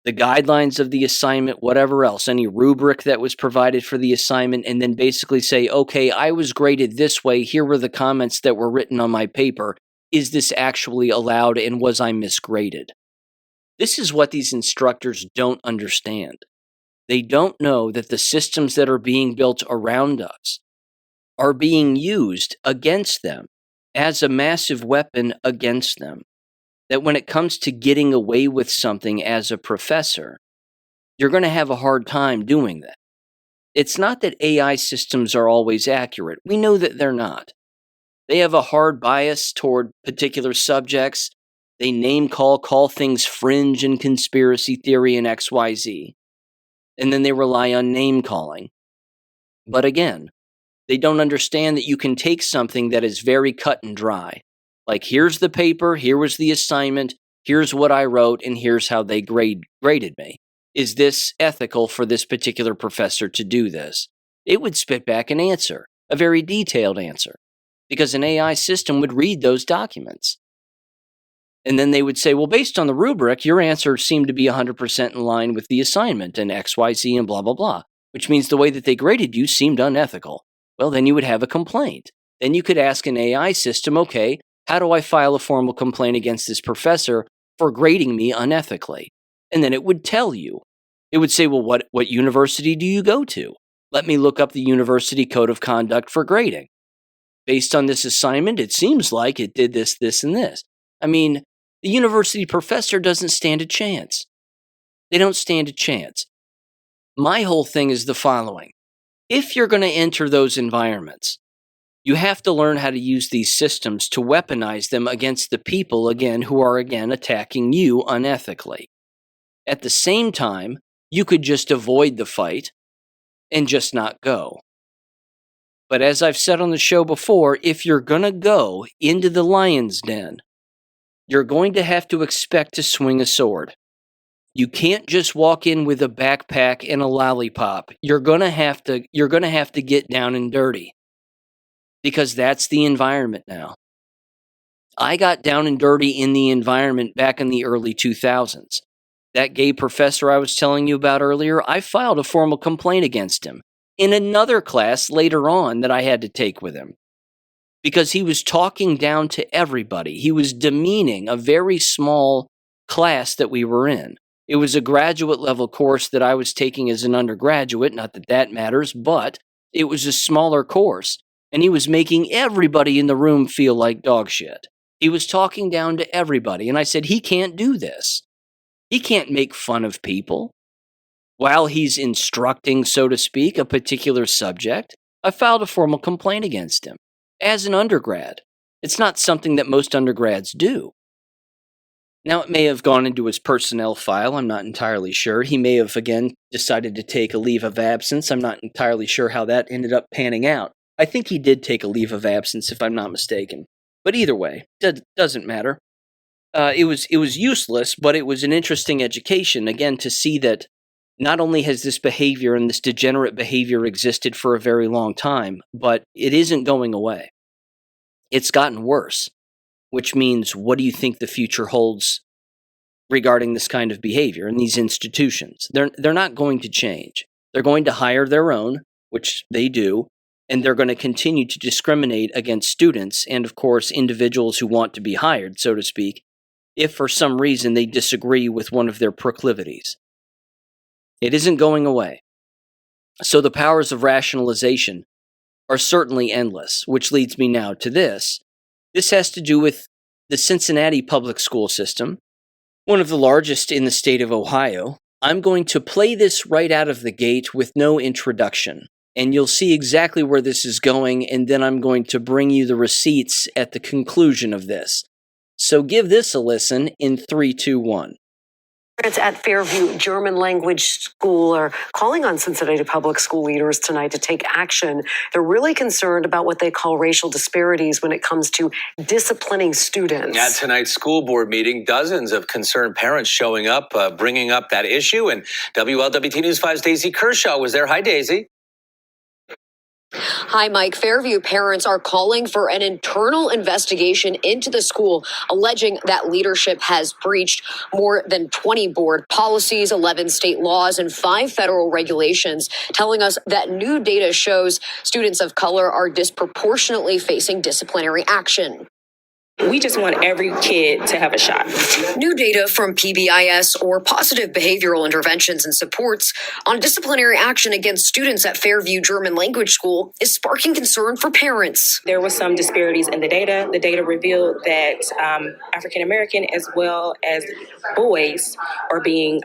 the guidelines of the assignment, whatever else, any rubric that was provided for the assignment, and then basically say, okay, I was graded this way, here were the comments that were written on my paper, is this actually allowed and was I misgraded? This is what these instructors don't understand. They don't know that the systems that are being built around us are being used against them as a massive weapon against them. That when it comes to getting away with something as a professor, you're going to have a hard time doing that. It's not that AI systems are always accurate. We know that they're not. They have a hard bias toward particular subjects. They name call things fringe and conspiracy theory and XYZ. And then they rely on name calling. But again, they don't understand that you can take something that is very cut and dry. Like, here's the paper, here was the assignment, here's what I wrote, and here's how they graded me. Is this ethical for this particular professor to do this? It would spit back an answer, a very detailed answer, because an AI system would read those documents. And then they would say, well, based on the rubric, your answer seemed to be 100% in line with the assignment and XYZ and blah, blah, blah, which means the way that they graded you seemed unethical. Well, then you would have a complaint. Then you could ask an AI system, okay, how do I file a formal complaint against this professor for grading me unethically? And then it would tell you. It would say, well, what university do you go to? Let me look up the university code of conduct for grading. Based on this assignment, it seems like it did this, this, and this. I mean, the university professor doesn't stand a chance. They don't stand a chance. My whole thing is the following. If you're going to enter those environments, you have to learn how to use these systems to weaponize them against the people, again, who are, again, attacking you unethically. At the same time, you could just avoid the fight and just not go. But as I've said on the show before, if you're going to go into the lion's den, you're going to have to expect to swing a sword. You can't just walk in with a backpack and a lollipop. You're going to have to get down and dirty. Because that's the environment now. I got down and dirty in the environment back in the early 2000s. That gay professor I was telling you about earlier, I filed a formal complaint against him in another class later on that I had to take with him. Because he was talking down to everybody. He was demeaning a very small class that we were in. It was a graduate level course that I was taking as an undergraduate, not that that matters, but it was a smaller course. And he was making everybody in the room feel like dog shit. He was talking down to everybody. And I said, he can't do this. He can't make fun of people while he's instructing, so to speak, a particular subject. I filed a formal complaint against him as an undergrad. It's not something that most undergrads do. Now, it may have gone into his personnel file. I'm not entirely sure. He may have, again, decided to take a leave of absence. I'm not entirely sure how that ended up panning out. I think he did take a leave of absence, if I'm not mistaken. But either way, doesn't matter. It was useless, but it was an interesting education, again, to see that not only has this behavior and this degenerate behavior existed for a very long time, but it isn't going away. It's gotten worse, which means, what do you think the future holds regarding this kind of behavior in these institutions? They're not going to change. They're going to hire their own, which they do, and they're going to continue to discriminate against students and, of course, individuals who want to be hired, so to speak, if for some reason they disagree with one of their proclivities. It isn't going away. So the powers of rationalization are certainly endless, which leads me now to this. This has to do with the Cincinnati public school system, one of the largest in the state of Ohio. I'm going to play this right out of the gate with no introduction. And you'll see exactly where this is going, and then I'm going to bring you the receipts at the conclusion of this. So give this a listen in 3, 2, 1. Parents at Fairview German Language School are calling on Cincinnati public school leaders tonight to take action. They're really concerned about what they call racial disparities when it comes to disciplining students. At tonight's school board meeting, dozens of concerned parents showing up, bringing up that issue. And WLWT News 5's Daisy Kershaw was there. Hi, Daisy. Hi, Mike. Fairview parents are calling for an internal investigation into the school, alleging that leadership has breached more than 20 board policies, 11 state laws, and 5 federal regulations, telling us that new data shows students of color are disproportionately facing disciplinary action. We just want every kid to have a shot. New data from PBIS, or Positive Behavioral Interventions and Supports, on disciplinary action against students at Fairview German Language School is sparking concern for parents. There were some disparities in the data. The data revealed that African American as well as boys are being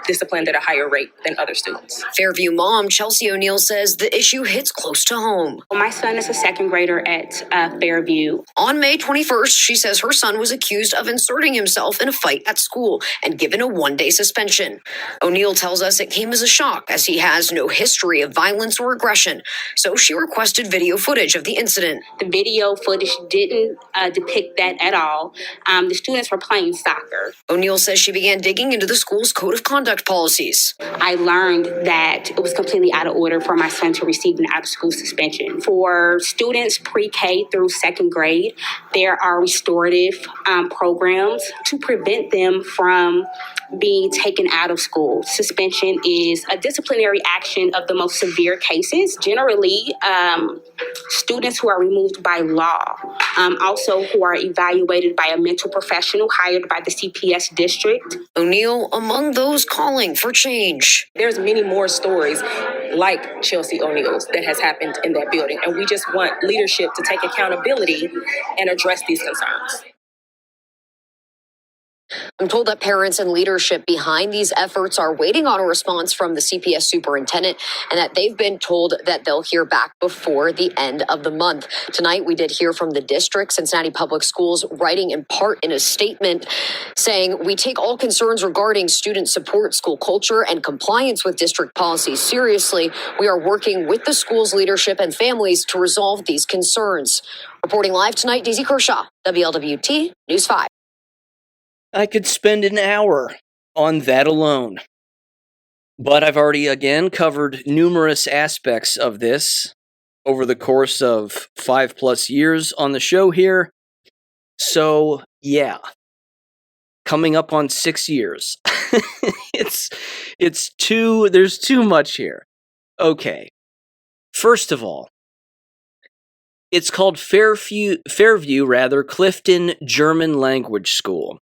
disciplined at a higher rate than other students. Fairview mom Chelsea O'Neill says the issue hits close to home. My son is a second grader at Fairview. On May 21st, she says her son was accused of inserting himself in a fight at school and given a one-day suspension. O'Neill tells us it came as a shock, as he has no history of violence or aggression, so she requested video footage of the incident. The video footage didn't depict that at all. The students were playing soccer. O'Neill says she began digging into the school's code of conduct policies. I learned that it was completely out of order for my son to receive an out-of-school suspension. For students pre-K through second grade, there are restorative programs to prevent them from being taken out of school. Suspension is a disciplinary action of the most severe cases. Generally, students who are removed by law, also who are evaluated by a mental professional hired by the CPS district. O'Neill among those calling for change. There's many more stories like Chelsea O'Neill's that has happened in that building, and we just want leadership to take accountability and address these concerns. I'm told that parents and leadership behind these efforts are waiting on a response from the CPS superintendent, and that they've been told that they'll hear back before the end of the month. Tonight, we did hear from the district, Cincinnati Public Schools, writing in part in a statement saying, "We take all concerns regarding student support, school culture, and compliance with district policies seriously. We are working with the school's leadership and families to resolve these concerns." Reporting live tonight, Daisy Kershaw, WLWT News 5. I could spend an hour on that alone. But I've already, again, covered numerous aspects of this over the course of 5+ years on the show here. So, yeah. Coming up on 6 years. There's too much here. Okay. First of all, it's called Fairview, Clifton German Language School.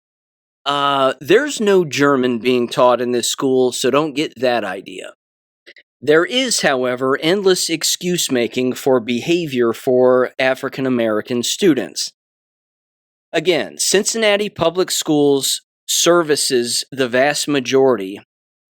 There's no German being taught in this school, so don't get that idea. There is, however, endless excuse-making for behavior for African American students. Again, Cincinnati Public Schools services the vast majority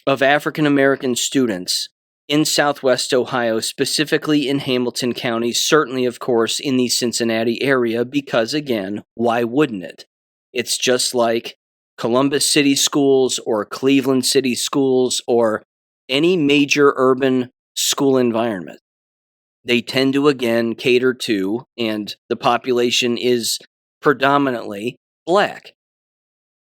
of African American students in Southwest Ohio, specifically in Hamilton County, certainly, of course, in the Cincinnati area, because, again, why wouldn't it? It's just like Columbus City Schools or Cleveland City Schools or any major urban school environment. They tend to, again, cater to, and the population is predominantly black.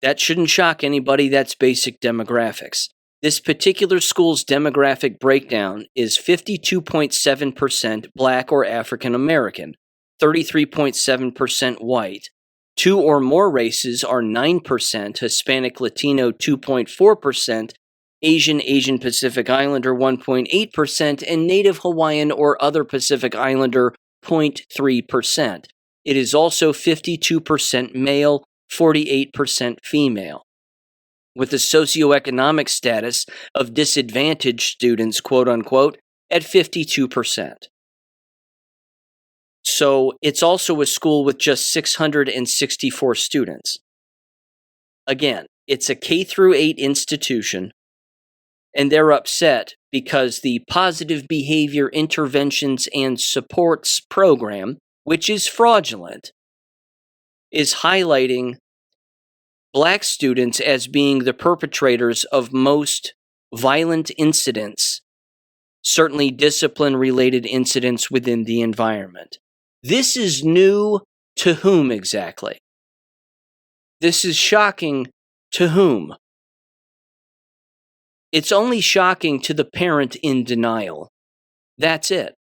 That shouldn't shock anybody. That's basic demographics. This particular school's demographic breakdown is 52.7% black or African American, 33.7% white. 2 or more races are 9%, Hispanic Latino 2.4%, Asian Pacific Islander 1.8%, and Native Hawaiian or other Pacific Islander 0.3%. It is also 52% male, 48% female, with a socioeconomic status of disadvantaged students, quote unquote, at 52%. So it's also a school with just 664 students. Again, it's a K-8 institution, and they're upset because the Positive Behavior Interventions and Supports program, which is fraudulent, is highlighting black students as being the perpetrators of most violent incidents, certainly discipline-related incidents within the environment. This is new to whom exactly? This is shocking to whom? It's only shocking to the parent in denial. That's it.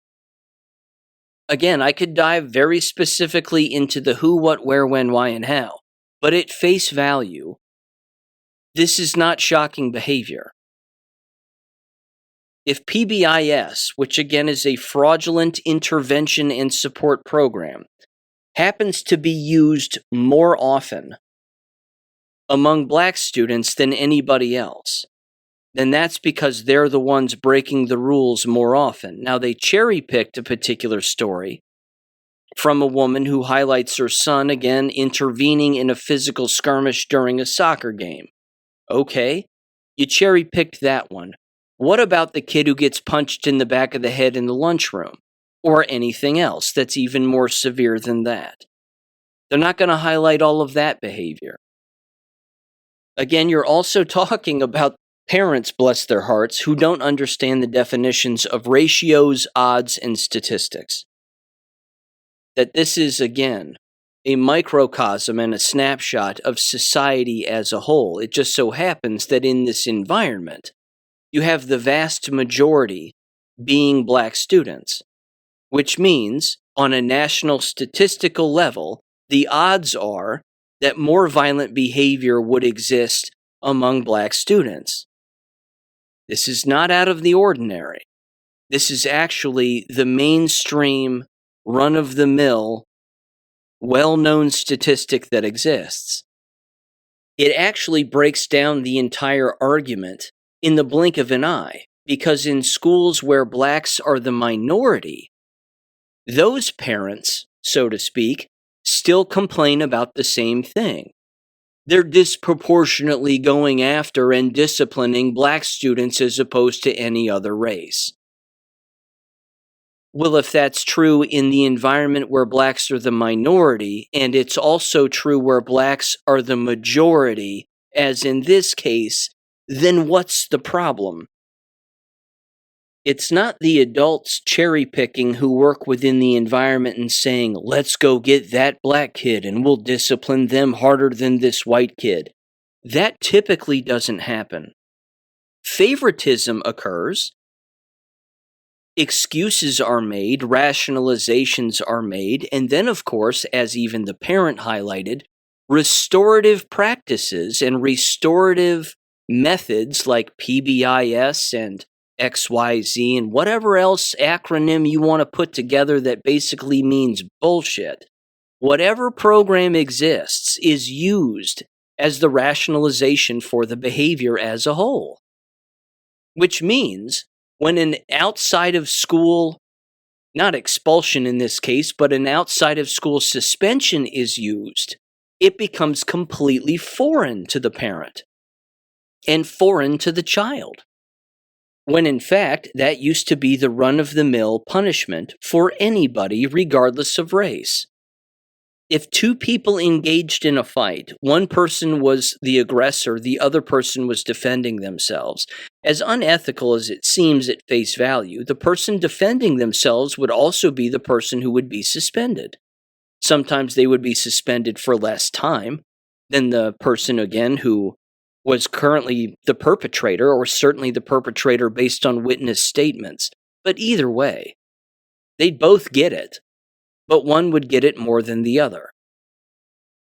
Again, I could dive very specifically into the who, what, where, when, why, and how, but at face value, this is not shocking behavior. If PBIS, which again is a fraudulent intervention and support program, happens to be used more often among black students than anybody else, then that's because they're the ones breaking the rules more often. Now, they cherry-picked a particular story from a woman who highlights her son, again, intervening in a physical skirmish during a soccer game. Okay, you cherry-picked that one. What about the kid who gets punched in the back of the head in the lunchroom? Or anything else that's even more severe than that? They're not going to highlight all of that behavior. Again, you're also talking about parents, bless their hearts, who don't understand the definitions of ratios, odds, and statistics. That this is, again, a microcosm and a snapshot of society as a whole. It just so happens that in this environment, you have the vast majority being black students, which means, on a national statistical level, the odds are that more violent behavior would exist among black students. This is not out of the ordinary. This is actually the mainstream, run-of-the-mill, well-known statistic that exists. It actually breaks down the entire argument in the blink of an eye, because in schools where blacks are the minority, those parents, so to speak, still complain about the same thing. They're disproportionately going after and disciplining black students as opposed to any other race. Well, if that's true in the environment where blacks are the minority, and it's also true where blacks are the majority, as in this case, then what's the problem? It's not the adults cherry-picking who work within the environment and saying, let's go get that black kid and we'll discipline them harder than this white kid. That typically doesn't happen. Favoritism occurs. Excuses are made, rationalizations are made, and then, of course, as even the parent highlighted, restorative practices and restorative methods like PBIS and XYZ and whatever else acronym you want to put together that basically means bullshit. Whatever program exists is used as the rationalization for the behavior as a whole. Which means when an outside of school, not expulsion in this case, but an outside of school suspension is used, it becomes completely foreign to the parent and foreign to the child. When in fact, that used to be the run-of-the-mill punishment for anybody regardless of race. If two people engaged in a fight, one person was the aggressor, the other person was defending themselves. As unethical as it seems at face value, the person defending themselves would also be the person who would be suspended. Sometimes they would be suspended for less time than the person, again, who was currently the perpetrator, or certainly the perpetrator based on witness statements. But either way, they'd both get it, but one would get it more than the other.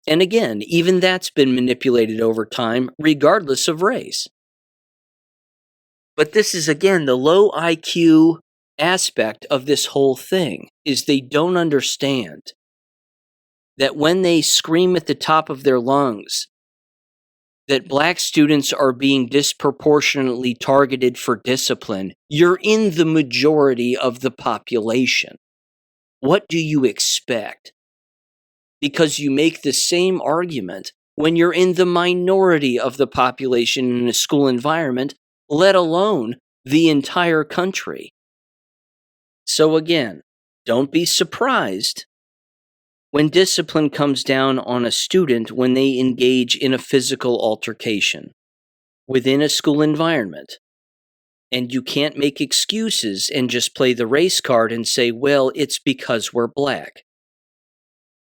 And again, even that's been manipulated over time, regardless of race. But this is, again, the low IQ aspect of this whole thing, is they don't understand that when they scream at the top of their lungs that black students are being disproportionately targeted for discipline, you're in the majority of the population. What do you expect? Because you make the same argument when you're in the minority of the population in a school environment, let alone the entire country. So again, don't be surprised when discipline comes down on a student when they engage in a physical altercation within a school environment. And you can't make excuses and just play the race card and say, well, it's because we're black.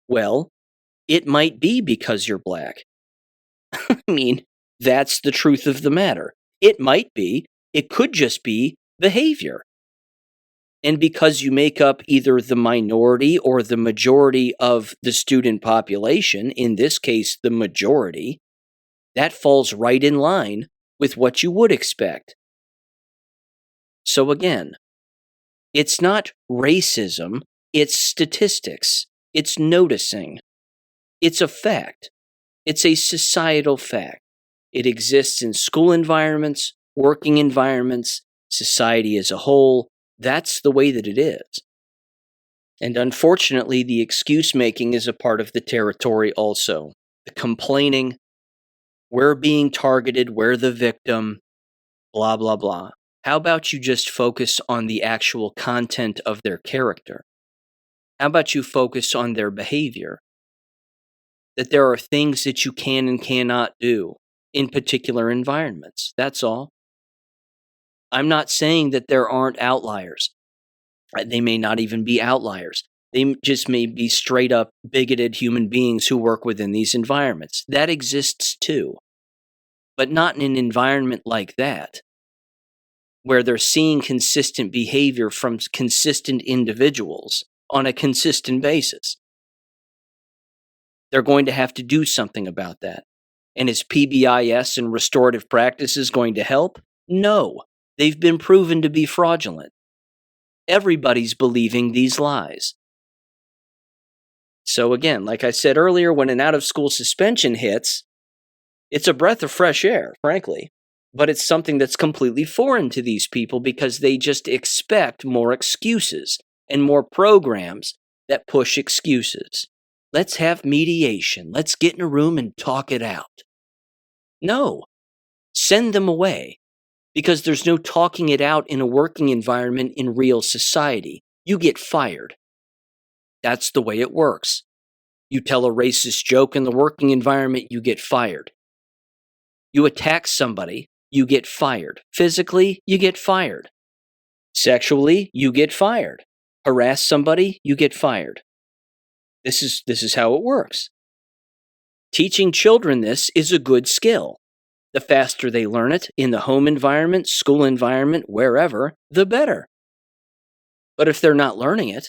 Well, it might be because you're black. I mean, that's the truth of the matter. It might be. It could just be behavior. And because you make up either the minority or the majority of the student population, in this case, the majority, that falls right in line with what you would expect. So again, it's not racism, it's statistics. It's noticing. It's a fact. It's a societal fact. It exists in school environments, working environments, society as a whole. That's the way that it is. And unfortunately, the excuse making is a part of the territory also. The complaining, we're being targeted, we're the victim, blah, blah, blah. How about you just focus on the actual content of their character? How about you focus on their behavior? That there are things that you can and cannot do in particular environments. That's all. I'm not saying that there aren't outliers. They may not even be outliers. They just may be straight up bigoted human beings who work within these environments. That exists too. But not in an environment like that, where they're seeing consistent behavior from consistent individuals on a consistent basis. They're going to have to do something about that. And is PBIS and restorative practices going to help? No. They've been proven to be fraudulent. Everybody's believing these lies. So again, like I said earlier, when an out-of-school suspension hits, it's a breath of fresh air, frankly. But it's something that's completely foreign to these people because they just expect more excuses and more programs that push excuses. Let's have mediation. Let's get in a room and talk it out. No. Send them away. Because there's no talking it out in a working environment in real society. You get fired. That's the way it works. You tell a racist joke in the working environment, you get fired. You attack somebody, you get fired. Physically, you get fired. Sexually, you get fired. Harass somebody, you get fired. This is how it works. Teaching children this is a good skill. The faster they learn it in the home environment, school environment, wherever, the better. But if they're not learning it,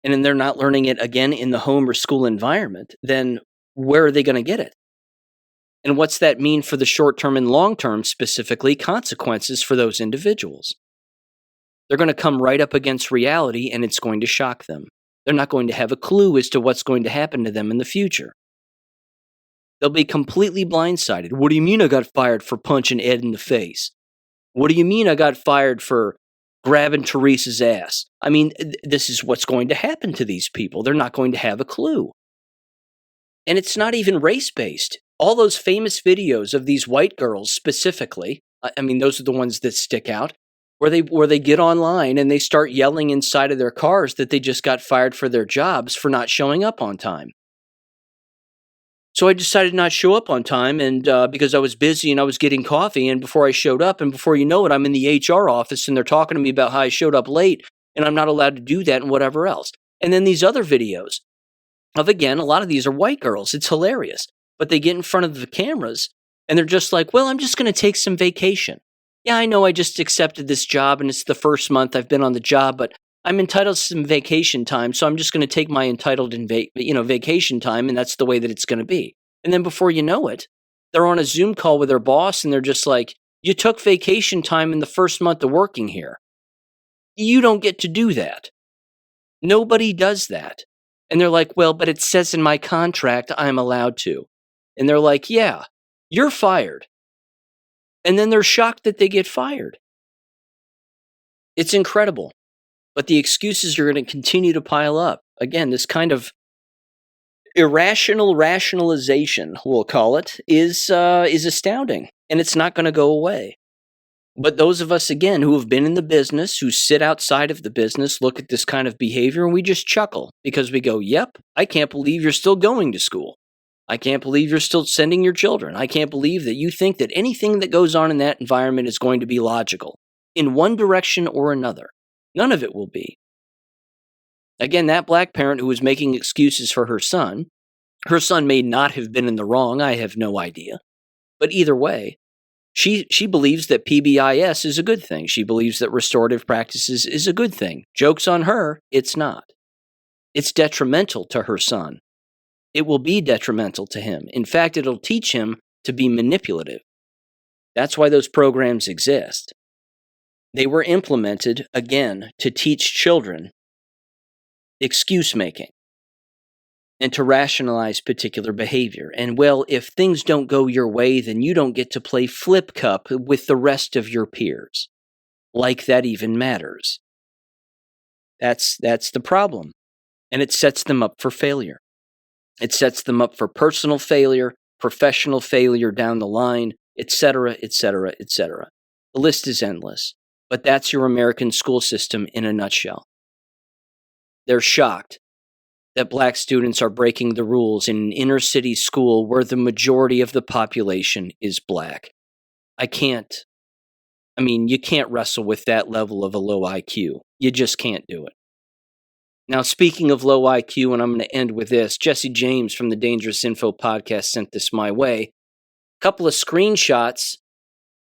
and then they're not learning it again in the home or school environment, then where are they going to get it? And what's that mean for the short-term and long-term, specifically consequences for those individuals? They're going to come right up against reality and it's going to shock them. They're not going to have a clue as to what's going to happen to them in the future. They'll be completely blindsided. What do you mean I got fired for punching Ed in the face? What do you mean I got fired for grabbing Teresa's ass? I mean, this is what's going to happen to these people. They're not going to have a clue. And it's not even race-based. All those famous videos of these white girls specifically, I mean, those are the ones that stick out, where they get online and they start yelling inside of their cars that they just got fired for their jobs for not showing up on time. So I decided not to show up on time, and because I was busy and I was getting coffee, and before I showed up, and before you know it, I'm in the HR office, and they're talking to me about how I showed up late, and I'm not allowed to do that and whatever else. And then these other videos of, again, a lot of these are white girls. It's hilarious. But they get in front of the cameras, and they're just like, well, I'm just going to take some vacation. Yeah, I know I just accepted this job, and it's the first month I've been on the job, but I'm entitled to some vacation time, so I'm just going to take my entitled vacation time, and that's the way that it's going to be. And then before you know it, they're on a Zoom call with their boss, and they're just like, you took vacation time in the first month of working here. You don't get to do that. Nobody does that. And they're like, well, but it says in my contract I'm allowed to. And they're like, yeah, you're fired. And then they're shocked that they get fired. It's incredible. But the excuses are going to continue to pile up. Again, this kind of irrational rationalization, we'll call it, is astounding. And it's not going to go away. But those of us, again, who have been in the business, who sit outside of the business, look at this kind of behavior, and we just chuckle. Because we go, yep, I can't believe you're still going to school. I can't believe you're still sending your children. I can't believe that you think that anything that goes on in that environment is going to be logical, in one direction or another. None of it will be. Again, that black parent who was making excuses for her son may not have been in the wrong, I have no idea. But either way, she believes that PBIS is a good thing. She believes that restorative practices is a good thing. Joke's on her, it's not. It's detrimental to her son. It will be detrimental to him. In fact, it'll teach him to be manipulative. That's why those programs exist. They were implemented, again, to teach children excuse making. and to rationalize particular behavior. And well, if things don't go your way, then you don't get to play flip cup with the rest of your peers. Like that even matters. That's the problem. And it sets them up for failure. It sets them up for personal failure, professional failure down the line, etc., etc., etc. The list is endless. But that's your American school system in a nutshell. They're shocked that black students are breaking the rules in an inner city school where the majority of the population is black. You can't wrestle with that level of a low IQ. You just can't do it. Now, speaking of low IQ, and I'm going to end with this, Jesse James from the Dangerous Info podcast sent this my way. A couple of screenshots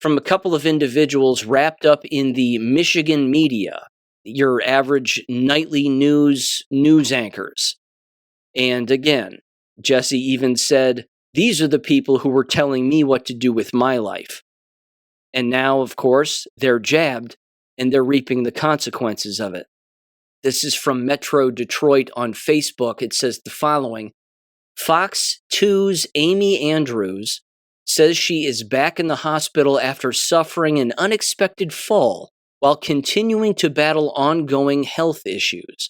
from a couple of individuals wrapped up in the Michigan media, your average nightly news anchors. And again, Jesse even said, these are the people who were telling me what to do with my life. And now, of course, they're jabbed and they're reaping the consequences of it. This is from Metro Detroit on Facebook. It says the following: Fox 2's Amy Andrews says she is back in the hospital after suffering an unexpected fall while continuing to battle ongoing health issues.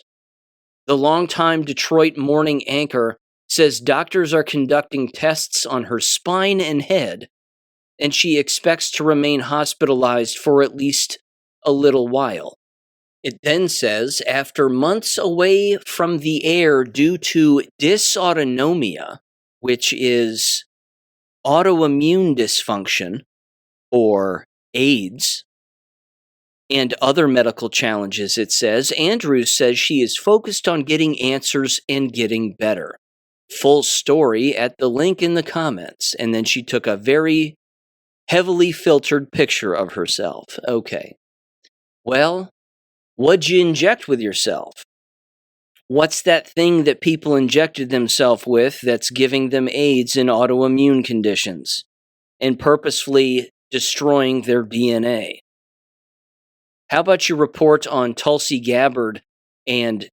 The longtime Detroit morning anchor says doctors are conducting tests on her spine and head, and she expects to remain hospitalized for at least a little while. It then says, after months away from the air due to dysautonomia, which is autoimmune dysfunction, or AIDS, and other medical challenges, it says, Andrews says she is focused on getting answers and getting better. Full story at the link in the comments. And then she took a very heavily filtered picture of herself. Okay. Well, what'd you inject with yourself? What's that thing that people injected themselves with that's giving them AIDS and autoimmune conditions and purposefully destroying their DNA? How about you report on Tulsi Gabbard and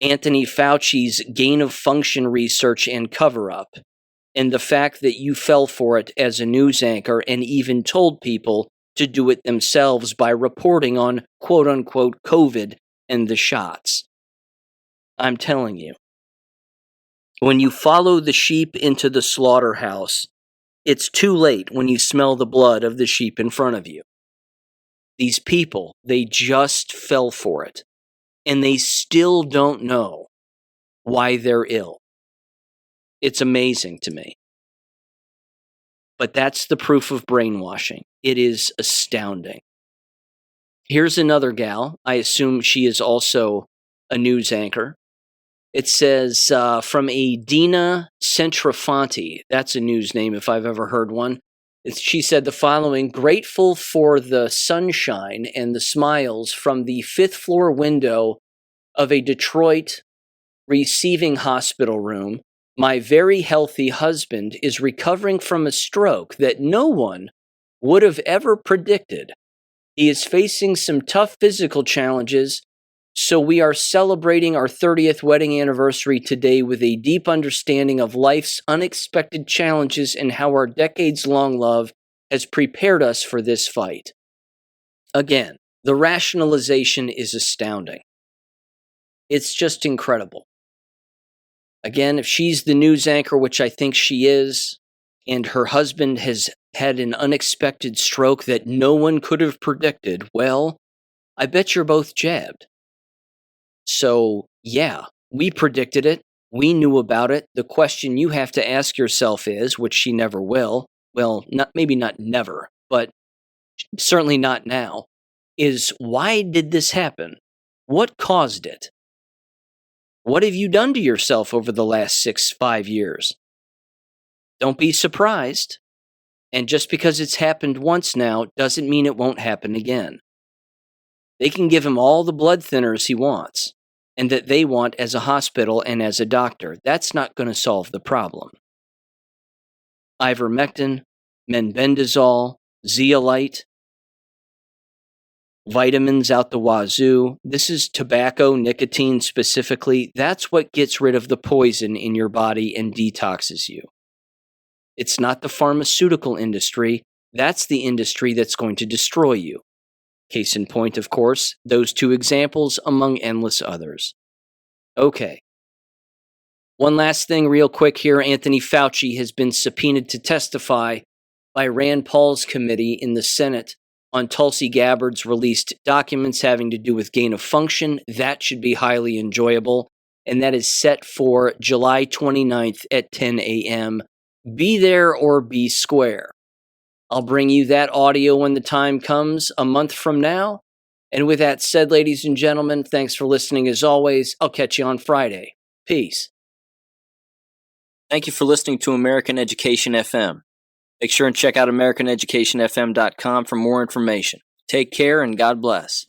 Anthony Fauci's gain-of-function research and cover-up, and the fact that you fell for it as a news anchor and even told people to do it themselves by reporting on quote-unquote COVID and the shots? I'm telling you, when you follow the sheep into the slaughterhouse, it's too late when you smell the blood of the sheep in front of you. These people, they just fell for it, and they still don't know why they're ill. It's amazing to me. But that's the proof of brainwashing. It is astounding. Here's another gal. I assume she is also a news anchor. It says, from a Dina Centrafanti. That's a news name if I've ever heard one. She said the following: grateful for the sunshine and the smiles from the 5th floor window of a Detroit receiving hospital room. My very healthy husband is recovering from a stroke that no one would have ever predicted. He is facing some tough physical challenges, so we are celebrating our 30th wedding anniversary today with a deep understanding of life's unexpected challenges and how our decades-long love has prepared us for this fight. Again, the rationalization is astounding. It's just incredible. Again, if she's the news anchor, which I think she is, and her husband has had an unexpected stroke that no one could have predicted, well, I bet you're both jabbed. So, yeah, we predicted it. We knew about it. The question you have to ask yourself is, which she never will, well, maybe not never, but certainly not now, is why did this happen? What caused it? What have you done to yourself over the last 5 years? Don't be surprised. And just because it's happened once now doesn't mean it won't happen again. They can give him all the blood thinners he wants and that they want as a hospital and as a doctor. That's not going to solve the problem. Ivermectin, menbendazole, zeolite. vitamins out the wazoo. This is tobacco, nicotine specifically. That's what gets rid of the poison in your body and detoxes you. It's not the pharmaceutical industry. That's the industry that's going to destroy you. Case in point, of course, those two examples among endless others. Okay. One last thing real quick here. Anthony Fauci has been subpoenaed to testify by Rand Paul's committee in the Senate on Tulsi Gabbard's released documents having to do with gain of function. That should be highly enjoyable. And that is set for July 29th at 10 a.m. Be there or be square. I'll bring you that audio when the time comes a month from now. And with that said, ladies and gentlemen, thanks for listening as always. I'll catch you on Friday. Peace. Thank you for listening to American Education FM. Make sure and check out AmericanEducationFM.com for more information. Take care and God bless.